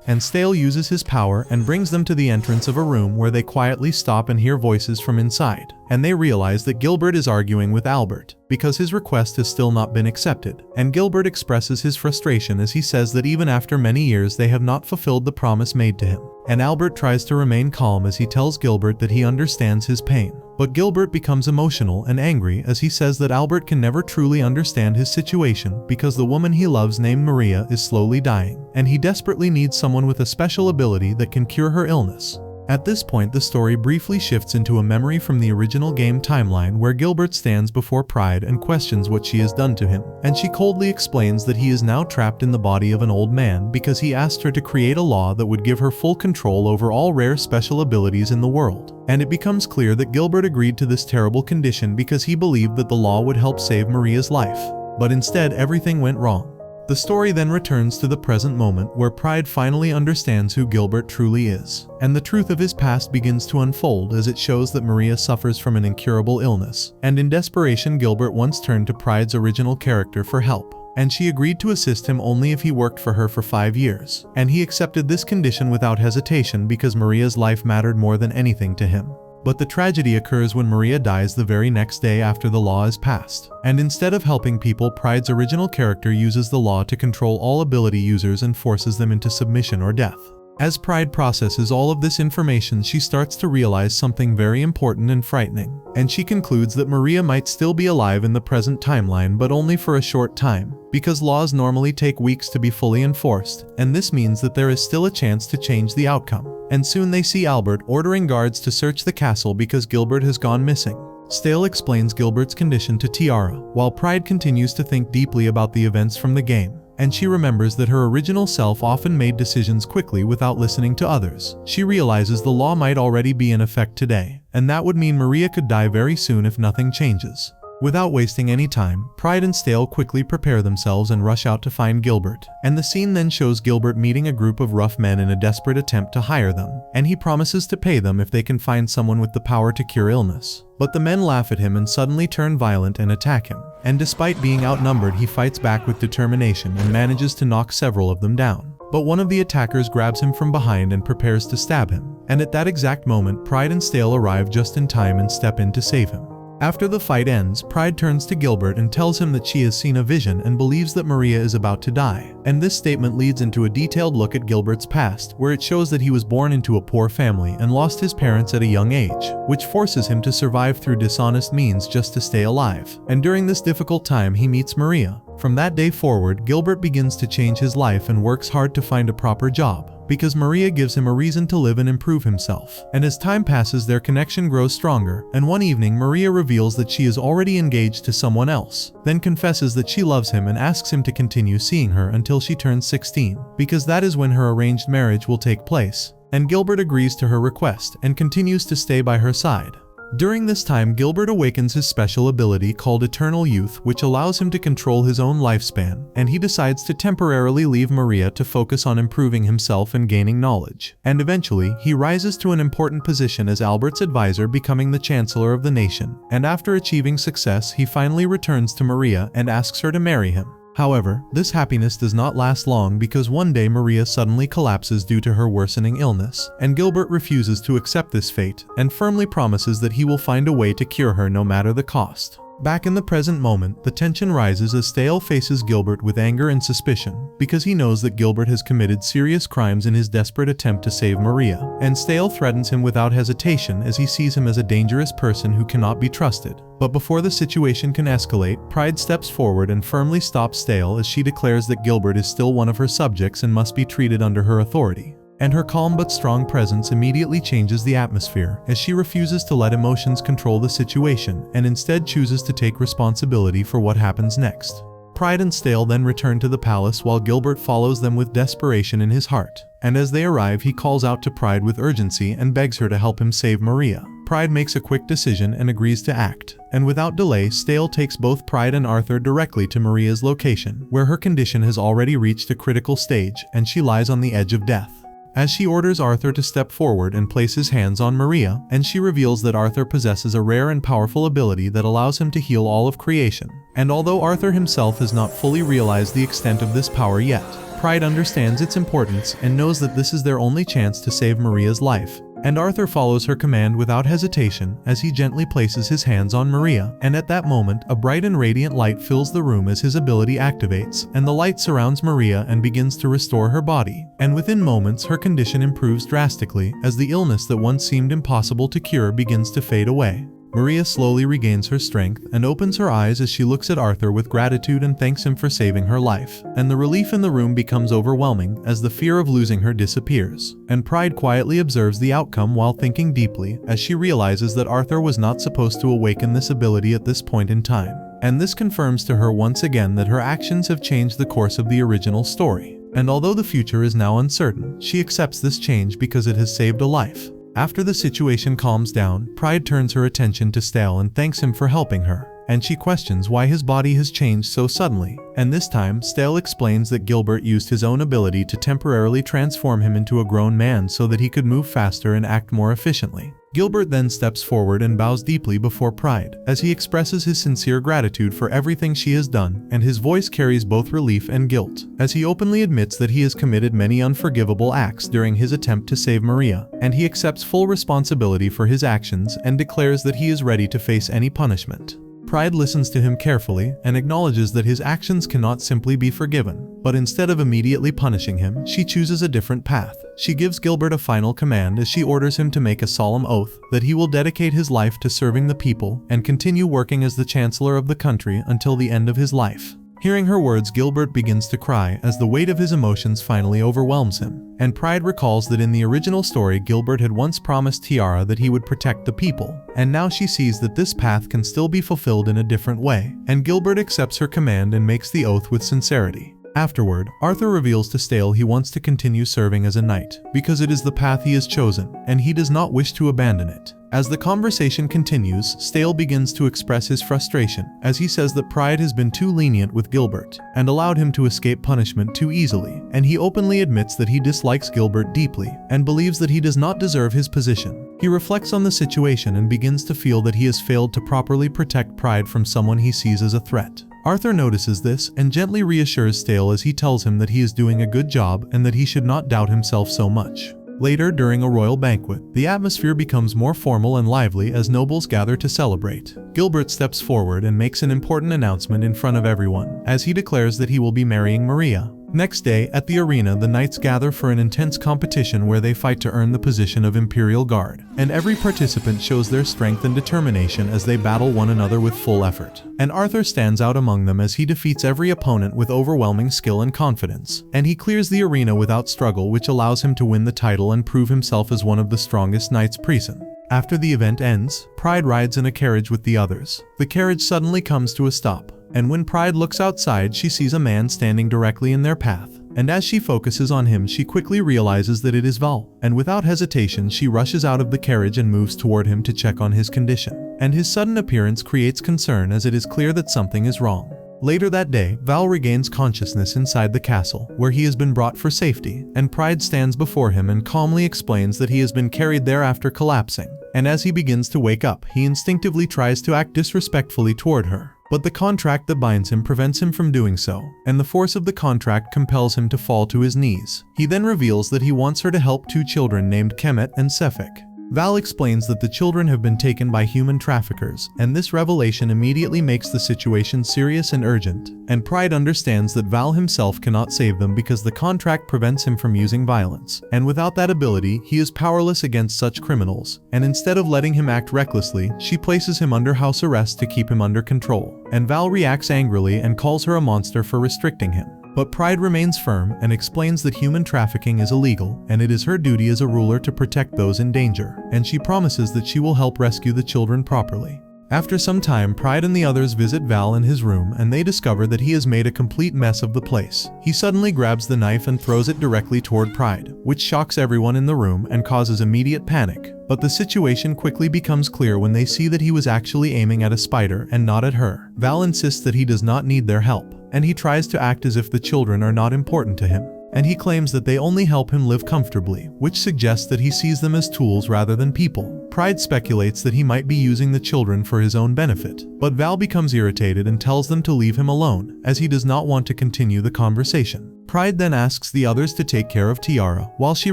Speaker 1: And Stale uses his power and brings them to the entrance of a room where they quietly stop and hear voices from inside. And they realize that Gilbert is arguing with Albert because his request has still not been accepted. And Gilbert expresses his frustration as he says that even after many years they have not fulfilled the promise made to him. And Albert tries to remain calm as he tells Gilbert that he understands his pain. But Gilbert becomes emotional and angry as he says that Albert can never truly understand his situation because the woman he loves named Maria is slowly dying, and he desperately needs someone with a special ability that can cure her illness. At this point, the story briefly shifts into a memory from the original game timeline where Gilbert stands before Pride and questions what she has done to him, and she coldly explains that he is now trapped in the body of an old man because he asked her to create a law that would give her full control over all rare special abilities in the world. And it becomes clear that Gilbert agreed to this terrible condition because he believed that the law would help save Maria's life. But instead, everything went wrong. The story then returns to the present moment where Pride finally understands who Gilbert truly is, and the truth of his past begins to unfold as it shows that Maria suffers from an incurable illness, and in desperation Gilbert once turned to Pride's original character for help. and she agreed to assist him only if he worked for her for 5 years. And he accepted this condition without hesitation because Maria's life mattered more than anything to him. But the tragedy occurs when Maria dies the very next day after the law is passed. And instead of helping people, Pride's original character uses the law to control all ability users and forces them into submission or death. As Pride processes all of this information, she starts to realize something very important and frightening. And she concludes that Maria might still be alive in the present timeline, but only for a short time, because laws normally take weeks to be fully enforced, and this means that there is still a chance to change the outcome. And soon they see Albert ordering guards to search the castle because Gilbert has gone missing. Stale explains Gilbert's condition to Tiara, while Pride continues to think deeply about the events from the game. And she remembers that her original self often made decisions quickly without listening to others. She realizes the law might already be in effect today, and that would mean Maria could die very soon if nothing changes. Without wasting any time, Pride and Stale quickly prepare themselves and rush out to find Gilbert. And the scene then shows Gilbert meeting a group of rough men in a desperate attempt to hire them, and he promises to pay them if they can find someone with the power to cure illness. But the men laugh at him and suddenly turn violent and attack him. And despite being outnumbered, he fights back with determination and manages to knock several of them down. But one of the attackers grabs him from behind and prepares to stab him. And at that exact moment, Pride and Stale arrive just in time and step in to save him. After the fight ends, Pride turns to Gilbert and tells him that she has seen a vision and believes that Maria is about to die. And this statement leads into a detailed look at Gilbert's past, where it shows that he was born into a poor family and lost his parents at a young age, which forces him to survive through dishonest means just to stay alive. And during this difficult time, he meets Maria. From that day forward, Gilbert begins to change his life and works hard to find a proper job, because Maria gives him a reason to live and improve himself. And as time passes, their connection grows stronger, and one evening Maria reveals that she is already engaged to someone else, then confesses that she loves him and asks him to continue seeing her until she turns 16, because that is when her arranged marriage will take place. And Gilbert agrees to her request and continues to stay by her side. During this time, Gilbert awakens his special ability called Eternal Youth, which allows him to control his own lifespan, and he decides to temporarily leave Maria to focus on improving himself and gaining knowledge. And eventually, he rises to an important position as Albert's advisor, becoming the Chancellor of the nation. And after achieving success, he finally returns to Maria and asks her to marry him. However, this happiness does not last long because one day Maria suddenly collapses due to her worsening illness, and Gilbert refuses to accept this fate and firmly promises that he will find a way to cure her no matter the cost. Back in the present moment, the tension rises as Stale faces Gilbert with anger and suspicion, because he knows that Gilbert has committed serious crimes in his desperate attempt to save Maria, and Stale threatens him without hesitation as he sees him as a dangerous person who cannot be trusted. But before the situation can escalate, Pride steps forward and firmly stops Stale as she declares that Gilbert is still one of her subjects and must be treated under her authority. And her calm but strong presence immediately changes the atmosphere, as she refuses to let emotions control the situation and instead chooses to take responsibility for what happens next. Pride and Stale then return to the palace while Gilbert follows them with desperation in his heart. And as they arrive, he calls out to Pride with urgency and begs her to help him save Maria. Pride makes a quick decision and agrees to act. And without delay, Stale takes both Pride and Arthur directly to Maria's location, where her condition has already reached a critical stage and she lies on the edge of death. As she orders Arthur to step forward and place his hands on Maria, and she reveals that Arthur possesses a rare and powerful ability that allows him to heal all of creation. And although Arthur himself has not fully realized the extent of this power yet, Pride understands its importance and knows that this is their only chance to save Maria's life. And Arthur follows her command without hesitation as he gently places his hands on Maria, and at that moment, a bright and radiant light fills the room as his ability activates, and the light surrounds Maria and begins to restore her body. And within moments, her condition improves drastically as the illness that once seemed impossible to cure begins to fade away. Maria slowly regains her strength and opens her eyes as she looks at Arthur with gratitude and thanks him for saving her life. And the relief in the room becomes overwhelming as the fear of losing her disappears. And Pride quietly observes the outcome while thinking deeply as she realizes that Arthur was not supposed to awaken this ability at this point in time. And this confirms to her once again that her actions have changed the course of the original story. And although the future is now uncertain, she accepts this change because it has saved a life. After the situation calms down, Pride turns her attention to Stale and thanks him for helping her, and she questions why his body has changed so suddenly. And this time, Stale explains that Gilbert used his own ability to temporarily transform him into a grown man so that he could move faster and act more efficiently. Gilbert then steps forward and bows deeply before Pride, as he expresses his sincere gratitude for everything she has done, and his voice carries both relief and guilt, as he openly admits that he has committed many unforgivable acts during his attempt to save Maria, and he accepts full responsibility for his actions and declares that he is ready to face any punishment. Pride listens to him carefully and acknowledges that his actions cannot simply be forgiven, but instead of immediately punishing him, she chooses a different path. She gives Gilbert a final command as she orders him to make a solemn oath that he will dedicate his life to serving the people and continue working as the Chancellor of the country until the end of his life. Hearing her words, Gilbert begins to cry as the weight of his emotions finally overwhelms him, and Pride recalls that in the original story Gilbert had once promised Tiara that he would protect the people, and now she sees that this path can still be fulfilled in a different way, and Gilbert accepts her command and makes the oath with sincerity. Afterward, Arthur reveals to Stale he wants to continue serving as a knight, because it is the path he has chosen, and he does not wish to abandon it. As the conversation continues, Stale begins to express his frustration, as he says that Pride has been too lenient with Gilbert, and allowed him to escape punishment too easily, and he openly admits that he dislikes Gilbert deeply, and believes that he does not deserve his position. He reflects on the situation and begins to feel that he has failed to properly protect Pride from someone he sees as a threat. Arthur notices this and gently reassures Stale as he tells him that he is doing a good job and that he should not doubt himself so much. Later, during a royal banquet, the atmosphere becomes more formal and lively as nobles gather to celebrate. Gilbert steps forward and makes an important announcement in front of everyone, as he declares that he will be marrying Maria. Next day, at the arena, the knights gather for an intense competition where they fight to earn the position of Imperial Guard, and every participant shows their strength and determination as they battle one another with full effort. And Arthur stands out among them as he defeats every opponent with overwhelming skill and confidence, and he clears the arena without struggle, which allows him to win the title and prove himself as one of the strongest knights present. After the event ends, Pride rides in a carriage with the others. The carriage suddenly comes to a stop, and when Pride looks outside, she sees a man standing directly in their path, and as she focuses on him, she quickly realizes that it is Val, and without hesitation she rushes out of the carriage and moves toward him to check on his condition. And his sudden appearance creates concern as it is clear that something is wrong. Later that day, Val regains consciousness inside the castle, where he has been brought for safety, and Pride stands before him and calmly explains that he has been carried there after collapsing, and as he begins to wake up, he instinctively tries to act disrespectfully toward her. But the contract that binds him prevents him from doing so, and the force of the contract compels him to fall to his knees. He then reveals that he wants her to help two children named Kemet and Sefik. Val explains that the children have been taken by human traffickers, and this revelation immediately makes the situation serious and urgent, and Pride understands that Val himself cannot save them because the contract prevents him from using violence, and without that ability, he is powerless against such criminals, and instead of letting him act recklessly, she places him under house arrest to keep him under control, and Val reacts angrily and calls her a monster for restricting him. But Pride remains firm and explains that human trafficking is illegal, and it is her duty as a ruler to protect those in danger, and she promises that she will help rescue the children properly. After some time, Pride and the others visit Val in his room, and they discover that he has made a complete mess of the place. He suddenly grabs the knife and throws it directly toward Pride, which shocks everyone in the room and causes immediate panic. But the situation quickly becomes clear when they see that he was actually aiming at a spider and not at her. Val insists that he does not need their help, and he tries to act as if the children are not important to him. And he claims that they only help him live comfortably, which suggests that he sees them as tools rather than people. Pride speculates that he might be using the children for his own benefit, but Val becomes irritated and tells them to leave him alone, as he does not want to continue the conversation. Pride then asks the others to take care of Tiara while she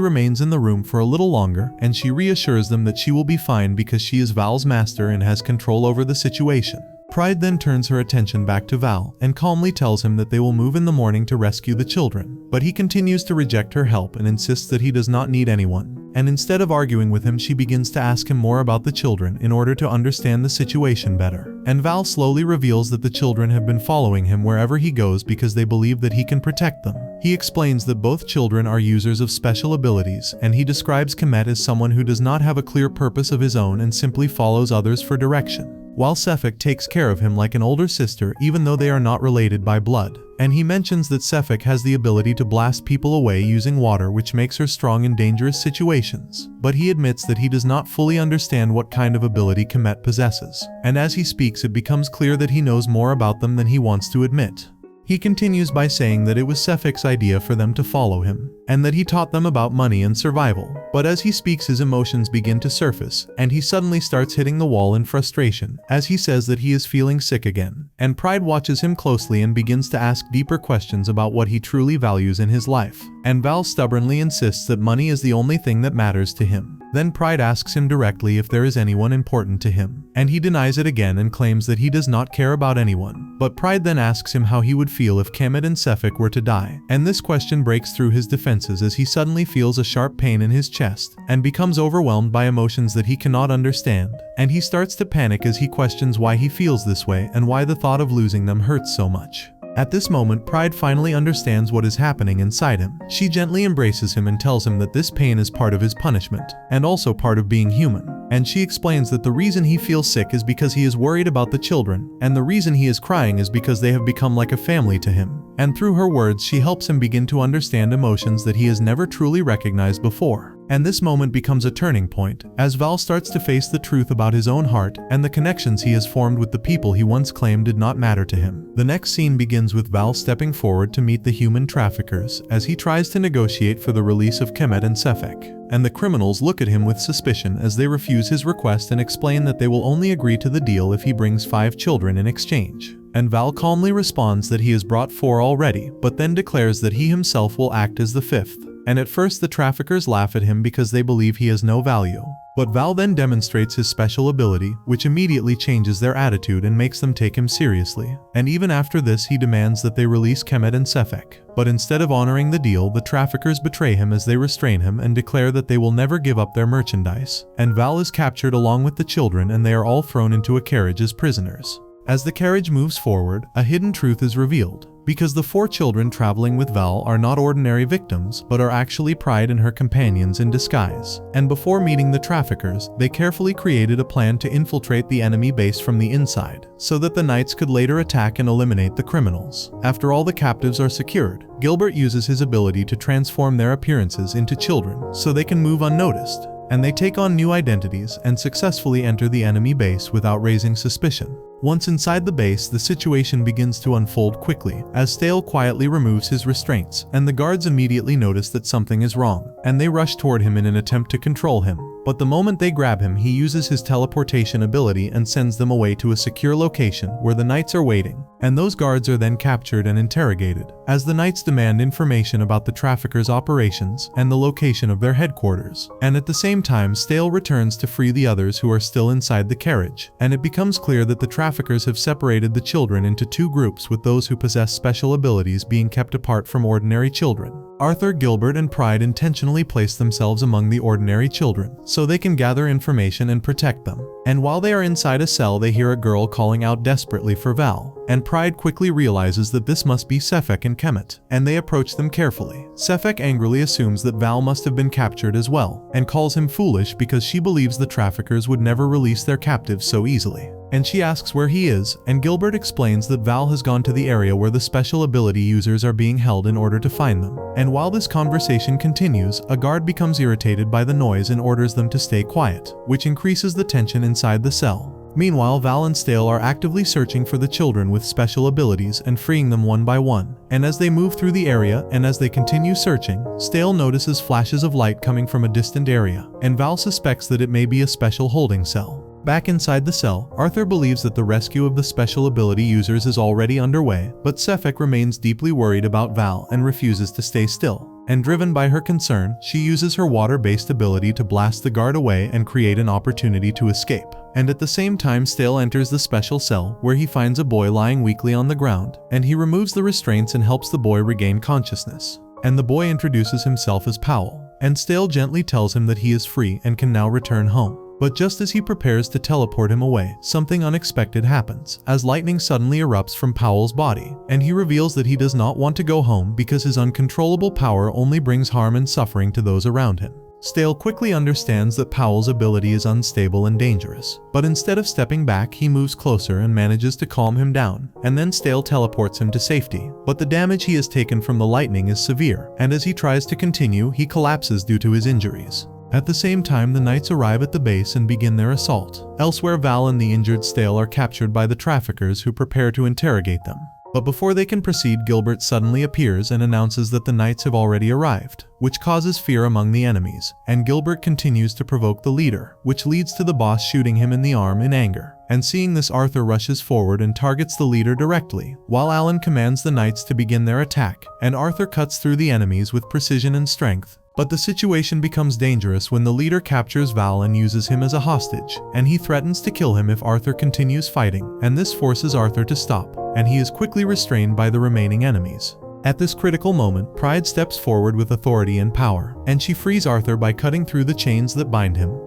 Speaker 1: remains in the room for a little longer, and she reassures them that she will be fine because she is Val's master and has control over the situation. Pride then turns her attention back to Val and calmly tells him that they will move in the morning to rescue the children, but he continues to reject her help and insists that he does not need anyone. And instead of arguing with him, she begins to ask him more about the children in order to understand the situation better. And Val slowly reveals that the children have been following him wherever he goes because they believe that he can protect them. He explains that both children are users of special abilities, and he describes Kemet as someone who does not have a clear purpose of his own and simply follows others for direction, while Sefik takes care of him like an older sister even though they are not related by blood. And he mentions that Sefik has the ability to blast people away using water, which makes her strong in dangerous situations. But he admits that he does not fully understand what kind of ability Kemet possesses. And as he speaks, it becomes clear that he knows more about them than he wants to admit. He continues by saying that it was Sefek's idea for them to follow him, and that he taught them about money and survival. But as he speaks, his emotions begin to surface, and he suddenly starts hitting the wall in frustration, as he says that he is feeling sick again. And Pride watches him closely and begins to ask deeper questions about what he truly values in his life. And Val stubbornly insists that money is the only thing that matters to him. Then Pride asks him directly if there is anyone important to him, and he denies it again and claims that he does not care about anyone. But Pride then asks him how he would feel if Kemet and Sefek were to die, and this question breaks through his defenses as he suddenly feels a sharp pain in his chest, and becomes overwhelmed by emotions that he cannot understand, and he starts to panic as he questions why he feels this way and why the thought of losing them hurts so much. At this moment, Pride finally understands what is happening inside him. She gently embraces him and tells him that this pain is part of his punishment, and also part of being human. And she explains that the reason he feels sick is because he is worried about the children, and the reason he is crying is because they have become like a family to him. And through her words, she helps him begin to understand emotions that he has never truly recognized before. And this moment becomes a turning point, as Val starts to face the truth about his own heart and the connections he has formed with the people he once claimed did not matter to him. The next scene begins with Val stepping forward to meet the human traffickers as he tries to negotiate for the release of Kemet and Sefek. And the criminals look at him with suspicion as they refuse his request and explain that they will only agree to the deal if he brings 5 children in exchange. And Val calmly responds that he has brought 4 already, but then declares that he himself will act as the 5th. And at first the traffickers laugh at him because they believe he has no value. But Val then demonstrates his special ability, which immediately changes their attitude and makes them take him seriously. And even after this, he demands that they release Kemet and Sefek. But instead of honoring the deal, the traffickers betray him as they restrain him and declare that they will never give up their merchandise. And Val is captured along with the children, and they are all thrown into a carriage as prisoners. As the carriage moves forward, a hidden truth is revealed. Because the 4 children traveling with Val are not ordinary victims, but are actually Pride and her companions in disguise. And before meeting the traffickers, they carefully created a plan to infiltrate the enemy base from the inside, so that the knights could later attack and eliminate the criminals. After all the captives are secured, Gilbert uses his ability to transform their appearances into children, so they can move unnoticed. And they take on new identities and successfully enter the enemy base without raising suspicion. Once inside the base, the situation begins to unfold quickly, as Stale quietly removes his restraints, and the guards immediately notice that something is wrong, and they rush toward him in an attempt to control him. But the moment they grab him, he uses his teleportation ability and sends them away to a secure location where the knights are waiting, and those guards are then captured and interrogated, as the knights demand information about the traffickers' operations and the location of their headquarters. And at the same time, Stale returns to free the others who are still inside the carriage, and it becomes clear that the traffickers have separated the children into 2 groups, with those who possess special abilities being kept apart from ordinary children. Arthur, Gilbert, and Pride intentionally place themselves among the ordinary children, so they can gather information and protect them. And while they are inside a cell, they hear a girl calling out desperately for Val, and Pride quickly realizes that this must be Sefek and Kemet, and they approach them carefully. Sefek angrily assumes that Val must have been captured as well, and calls him foolish because she believes the traffickers would never release their captives so easily. And she asks where he is, and Gilbert explains that Val has gone to the area where the special ability users are being held in order to find them. And while this conversation continues, a guard becomes irritated by the noise and orders them to stay quiet, which increases the tension inside the cell. Meanwhile, Val and Stale are actively searching for the children with special abilities and freeing them one by one. And as they move through the area and as they continue searching, Stale notices flashes of light coming from a distant area, and Val suspects that it may be a special holding cell. Back inside the cell, Arthur believes that the rescue of the special ability users is already underway, but Sefek remains deeply worried about Val and refuses to stay still. And driven by her concern, she uses her water-based ability to blast the guard away and create an opportunity to escape. And at the same time, Stale enters the special cell, where he finds a boy lying weakly on the ground, and he removes the restraints and helps the boy regain consciousness. And the boy introduces himself as Powell, and Stale gently tells him that he is free and can now return home. But just as he prepares to teleport him away, something unexpected happens, as lightning suddenly erupts from Powell's body, and he reveals that he does not want to go home because his uncontrollable power only brings harm and suffering to those around him. Stale quickly understands that Powell's ability is unstable and dangerous, but instead of stepping back, he moves closer and manages to calm him down, and then Stale teleports him to safety. But the damage he has taken from the lightning is severe, and as he tries to continue, he collapses due to his injuries. At the same time, the knights arrive at the base and begin their assault. Elsewhere, Val and the injured Stale are captured by the traffickers, who prepare to interrogate them. But before they can proceed, Gilbert suddenly appears and announces that the knights have already arrived, which causes fear among the enemies, and Gilbert continues to provoke the leader, which leads to the boss shooting him in the arm in anger. And seeing this, Arthur rushes forward and targets the leader directly, while Alan commands the knights to begin their attack, and Arthur cuts through the enemies with precision and strength. But the situation becomes dangerous when the leader captures Val and uses him as a hostage, and he threatens to kill him if Arthur continues fighting, and this forces Arthur to stop, and he is quickly restrained by the remaining enemies. At this critical moment, Pride steps forward with authority and power, and she frees Arthur by cutting through the chains that bind him.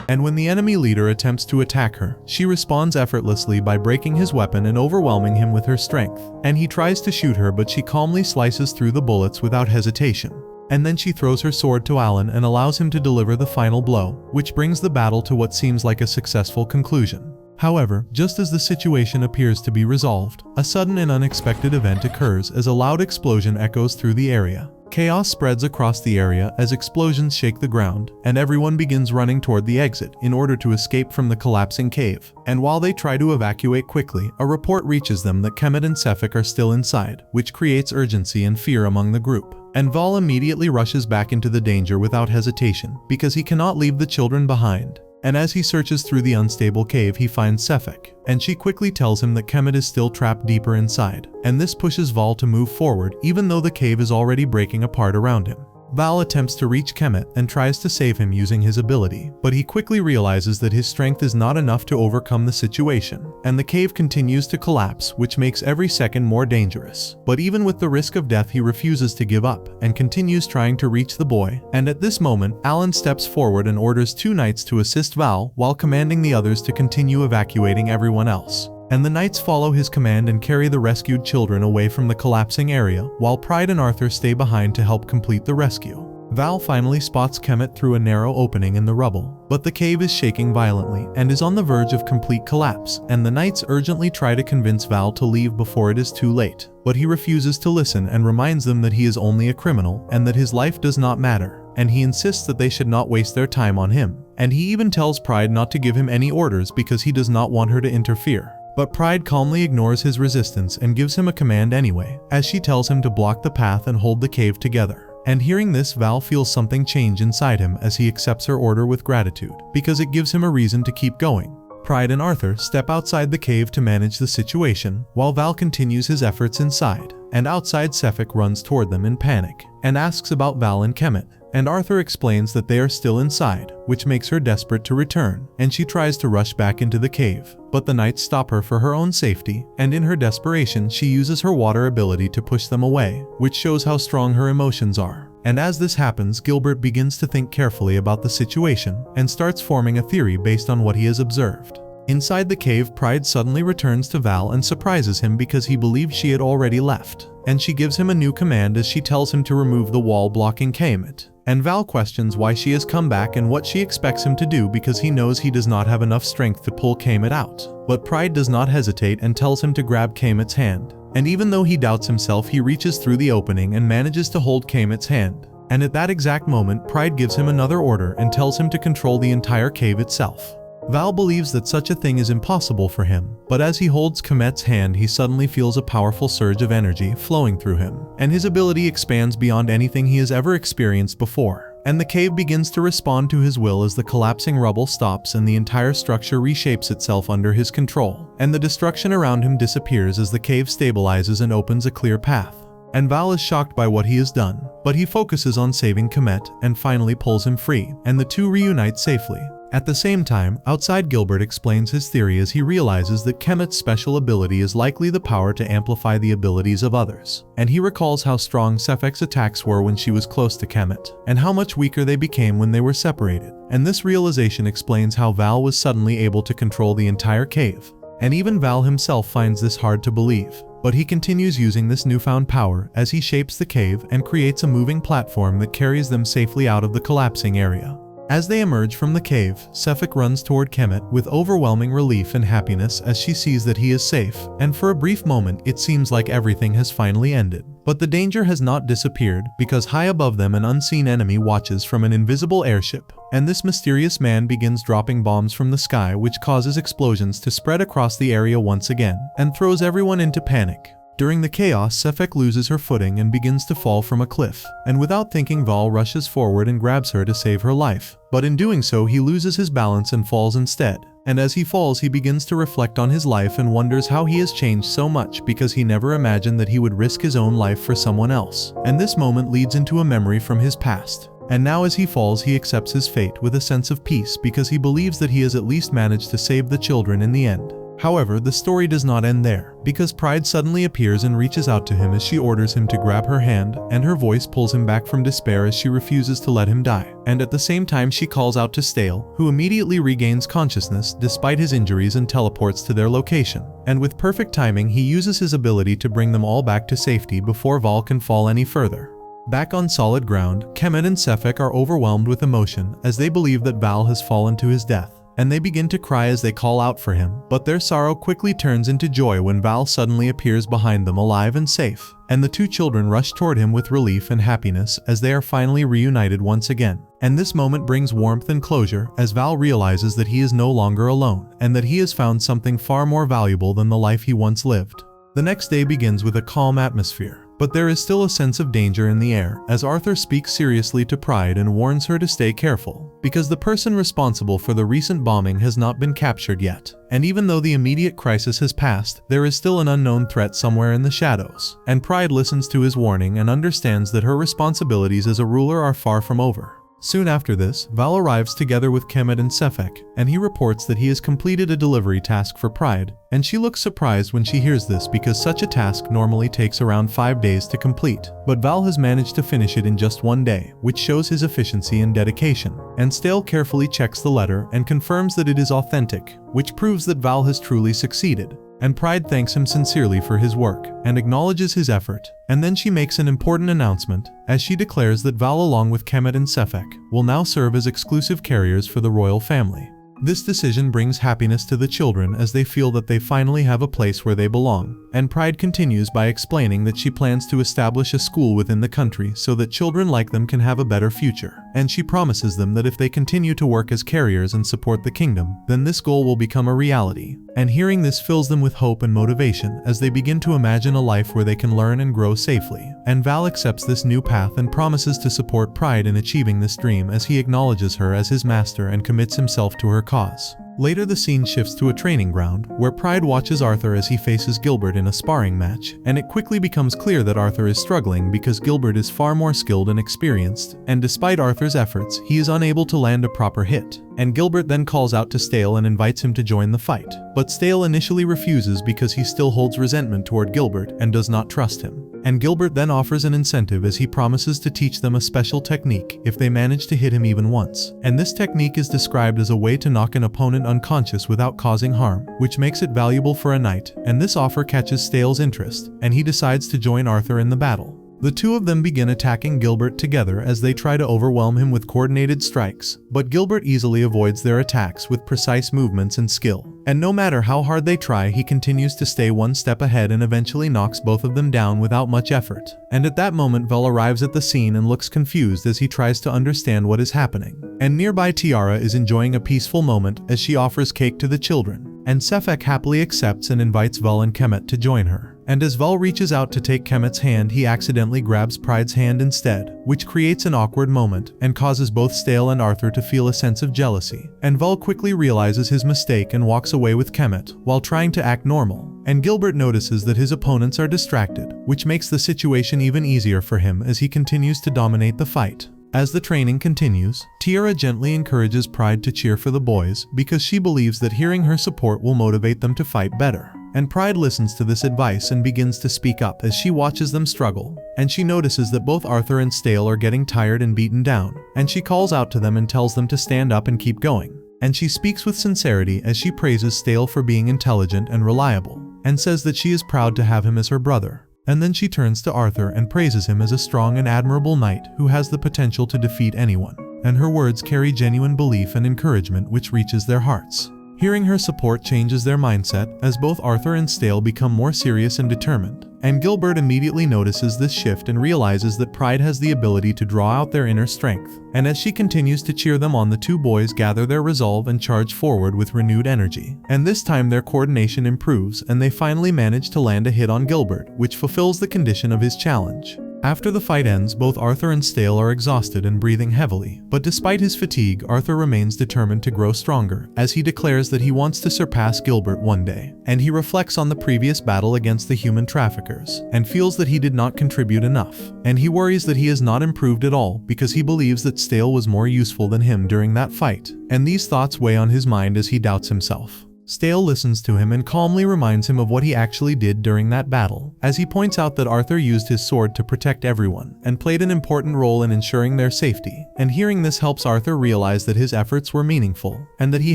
Speaker 1: And when the enemy leader attempts to attack her, she responds effortlessly by breaking his weapon and overwhelming him with her strength. And he tries to shoot her, but she calmly slices through the bullets without hesitation. And then she throws her sword to Alan and allows him to deliver the final blow, which brings the battle to what seems like a successful conclusion. However, just as the situation appears to be resolved, a sudden and unexpected event occurs as a loud explosion echoes through the area. Chaos spreads across the area as explosions shake the ground, and everyone begins running toward the exit in order to escape from the collapsing cave. And while they try to evacuate quickly, a report reaches them that Kemet and Sefik are still inside, which creates urgency and fear among the group. And Val immediately rushes back into the danger without hesitation, because he cannot leave the children behind. And as he searches through the unstable cave, he finds Sefik, and she quickly tells him that Kemet is still trapped deeper inside, and this pushes Val to move forward even though the cave is already breaking apart around him. Val attempts to reach Kemet and tries to save him using his ability, but he quickly realizes that his strength is not enough to overcome the situation, and the cave continues to collapse, which makes every second more dangerous. But even with the risk of death, he refuses to give up and continues trying to reach the boy. And at this moment, Alan steps forward and orders 2 knights to assist Val while commanding the others to continue evacuating everyone else. And the knights follow his command and carry the rescued children away from the collapsing area, while Pride and Arthur stay behind to help complete the rescue. Val finally spots Kemet through a narrow opening in the rubble, but the cave is shaking violently and is on the verge of complete collapse, and the knights urgently try to convince Val to leave before it is too late. But he refuses to listen and reminds them that he is only a criminal and that his life does not matter, and he insists that they should not waste their time on him. And he even tells Pride not to give him any orders because he does not want her to interfere. But Pride calmly ignores his resistance and gives him a command anyway, as she tells him to block the path and hold the cave together. And hearing this, Val feels something change inside him as he accepts her order with gratitude, because it gives him a reason to keep going. Pride and Arthur step outside the cave to manage the situation, while Val continues his efforts inside. And outside, Sefik runs toward them in panic and asks about Val and Kemet. And Arthur explains that they are still inside, which makes her desperate to return, and she tries to rush back into the cave. But the knights stop her for her own safety, and in her desperation she uses her water ability to push them away, which shows how strong her emotions are. And as this happens, Gilbert begins to think carefully about the situation, and starts forming a theory based on what he has observed. Inside the cave, Pride suddenly returns to Val and surprises him because he believes she had already left. And she gives him a new command as she tells him to remove the wall blocking Kemet. And Val questions why she has come back and what she expects him to do because he knows he does not have enough strength to pull Kemet out. But Pride does not hesitate and tells him to grab Kemet's hand. And even though he doubts himself, he reaches through the opening and manages to hold Kemet's hand. And at that exact moment, Pride gives him another order and tells him to control the entire cave itself. Val believes that such a thing is impossible for him, but as he holds Kemet's hand, he suddenly feels a powerful surge of energy flowing through him, and his ability expands beyond anything he has ever experienced before. And the cave begins to respond to his will as the collapsing rubble stops and the entire structure reshapes itself under his control, and the destruction around him disappears as the cave stabilizes and opens a clear path. And Val is shocked by what he has done, but he focuses on saving Kemet and finally pulls him free, and the two reunite safely. At the same time, outside, Gilbert explains his theory as he realizes that Kemet's special ability is likely the power to amplify the abilities of others. And he recalls how strong Sefik's attacks were when she was close to Kemet, and how much weaker they became when they were separated. And this realization explains how Val was suddenly able to control the entire cave. And even Val himself finds this hard to believe. But he continues using this newfound power as he shapes the cave and creates a moving platform that carries them safely out of the collapsing area. As they emerge from the cave, Sefik runs toward Kemet with overwhelming relief and happiness as she sees that he is safe, and for a brief moment it seems like everything has finally ended. But the danger has not disappeared, because high above them an unseen enemy watches from an invisible airship, and this mysterious man begins dropping bombs from the sky which causes explosions to spread across the area once again, and throws everyone into panic. During the chaos, Sefik loses her footing and begins to fall from a cliff, and without thinking Val rushes forward and grabs her to save her life. But in doing so he loses his balance and falls instead. And as he falls he begins to reflect on his life and wonders how he has changed so much because he never imagined that he would risk his own life for someone else. And this moment leads into a memory from his past. And now as he falls he accepts his fate with a sense of peace because he believes that he has at least managed to save the children in the end. However, the story does not end there, because Pride suddenly appears and reaches out to him as she orders him to grab her hand, and her voice pulls him back from despair as she refuses to let him die. And at the same time she calls out to Stale, who immediately regains consciousness despite his injuries and teleports to their location. And with perfect timing he uses his ability to bring them all back to safety before Val can fall any further. Back on solid ground, Kemet and Sefik are overwhelmed with emotion as they believe that Val has fallen to his death. And they begin to cry as they call out for him, but their sorrow quickly turns into joy when Val suddenly appears behind them alive and safe, and the two children rush toward him with relief and happiness as they are finally reunited once again. And this moment brings warmth and closure as Val realizes that he is no longer alone, and that he has found something far more valuable than the life he once lived. The next day begins with a calm atmosphere, but there is still a sense of danger in the air as Arthur speaks seriously to Pride and warns her to stay careful, because the person responsible for the recent bombing has not been captured yet. And even though the immediate crisis has passed, there is still an unknown threat somewhere in the shadows, and Pride listens to his warning and understands that her responsibilities as a ruler are far from over. Soon after this, Val arrives together with Kemet and Sefik, and he reports that he has completed a delivery task for Pride, and she looks surprised when she hears this because such a task normally takes around 5 days to complete. But Val has managed to finish it in just 1 day, which shows his efficiency and dedication. And Stale carefully checks the letter and confirms that it is authentic, which proves that Val has truly succeeded. And Pride thanks him sincerely for his work and acknowledges his effort, and then she makes an important announcement as she declares that Val along with Kemet and Sefik will now serve as exclusive carriers for the royal family. This decision brings happiness to the children as they feel that they finally have a place where they belong, and Pride continues by explaining that she plans to establish a school within the country so that children like them can have a better future, and she promises them that if they continue to work as carriers and support the kingdom, then this goal will become a reality. And hearing this fills them with hope and motivation as they begin to imagine a life where they can learn and grow safely. And Val accepts this new path and promises to support Pride in achieving this dream as he acknowledges her as his master and commits himself to her cause. Later the scene shifts to a training ground, where Pride watches Arthur as he faces Gilbert in a sparring match, and it quickly becomes clear that Arthur is struggling because Gilbert is far more skilled and experienced, and despite Arthur's efforts, he is unable to land a proper hit. And Gilbert then calls out to Stale and invites him to join the fight. But Stale initially refuses because he still holds resentment toward Gilbert and does not trust him. And Gilbert then offers an incentive as he promises to teach them a special technique if they manage to hit him even once. And this technique is described as a way to knock an opponent unconscious without causing harm, which makes it valuable for a knight, and this offer catches Stale's interest, and he decides to join Arthur in the battle. The two of them begin attacking Gilbert together as they try to overwhelm him with coordinated strikes, but Gilbert easily avoids their attacks with precise movements and skill. And no matter how hard they try, he continues to stay one step ahead and eventually knocks both of them down without much effort. And at that moment Val arrives at the scene and looks confused as he tries to understand what is happening. And nearby Tiara is enjoying a peaceful moment as she offers cake to the children, and Sefik happily accepts and invites Val and Kemet to join her. And as Val reaches out to take Kemet's hand, he accidentally grabs Pride's hand instead, which creates an awkward moment and causes both Stale and Arthur to feel a sense of jealousy. And Val quickly realizes his mistake and walks away with Kemet while trying to act normal. And Gilbert notices that his opponents are distracted, which makes the situation even easier for him as he continues to dominate the fight. As the training continues, Tiara gently encourages Pride to cheer for the boys because she believes that hearing her support will motivate them to fight better. And Pride listens to this advice and begins to speak up as she watches them struggle. And she notices that both Arthur and Stale are getting tired and beaten down, and she calls out to them and tells them to stand up and keep going. And she speaks with sincerity as she praises Stale for being intelligent and reliable, and says that she is proud to have him as her brother. And then she turns to Arthur and praises him as a strong and admirable knight who has the potential to defeat anyone. and her words carry genuine belief and encouragement which reaches their hearts. Hearing her support changes their mindset, as both Arthur and Stale become more serious and determined. And Gilbert immediately notices this shift and realizes that Pride has the ability to draw out their inner strength. And as she continues to cheer them on, the two boys gather their resolve and charge forward with renewed energy. And this time their coordination improves, and they finally manage to land a hit on Gilbert, which fulfills the condition of his challenge. After the fight ends, both Arthur and Stale are exhausted and breathing heavily, but despite his fatigue, Arthur remains determined to grow stronger, as he declares that he wants to surpass Gilbert one day. And he reflects on the previous battle against the human traffickers, and feels that he did not contribute enough. And he worries that he has not improved at all, because he believes that Stale was more useful than him during that fight. And these thoughts weigh on his mind as he doubts himself. Stale listens to him and calmly reminds him of what he actually did during that battle, as he points out that Arthur used his sword to protect everyone, and played an important role in ensuring their safety. And hearing this helps Arthur realize that his efforts were meaningful, and that he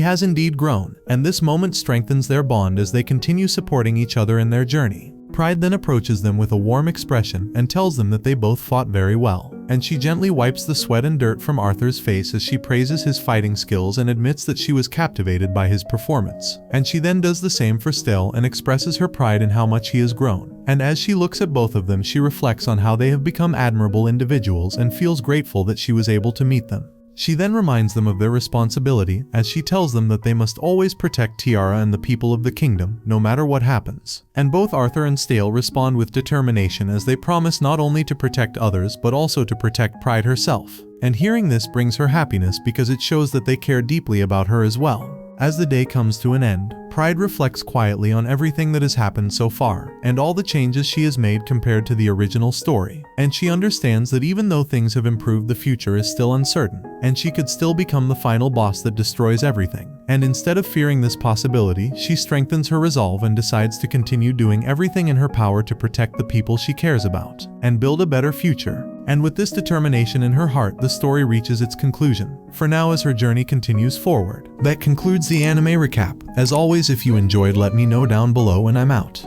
Speaker 1: has indeed grown, and this moment strengthens their bond as they continue supporting each other in their journey. Pride then approaches them with a warm expression and tells them that they both fought very well. And she gently wipes the sweat and dirt from Arthur's face as she praises his fighting skills and admits that she was captivated by his performance. And she then does the same for Stale and expresses her pride in how much he has grown. And as she looks at both of them, she reflects on how they have become admirable individuals and feels grateful that she was able to meet them. She then reminds them of their responsibility, as she tells them that they must always protect Tiara and the people of the kingdom, no matter what happens. And both Arthur and Stale respond with determination as they promise not only to protect others but also to protect Pride herself. And hearing this brings her happiness because it shows that they care deeply about her as well. As the day comes to an end, Pride reflects quietly on everything that has happened so far, and all the changes she has made compared to the original story. And she understands that even though things have improved, the future is still uncertain, and she could still become the final boss that destroys everything. And instead of fearing this possibility, she strengthens her resolve and decides to continue doing everything in her power to protect the people she cares about, and build a better future. And with this determination in her heart, the story reaches its conclusion, for now as her journey continues forward. That concludes the anime recap. As always, if you enjoyed, let me know down below, and I'm out.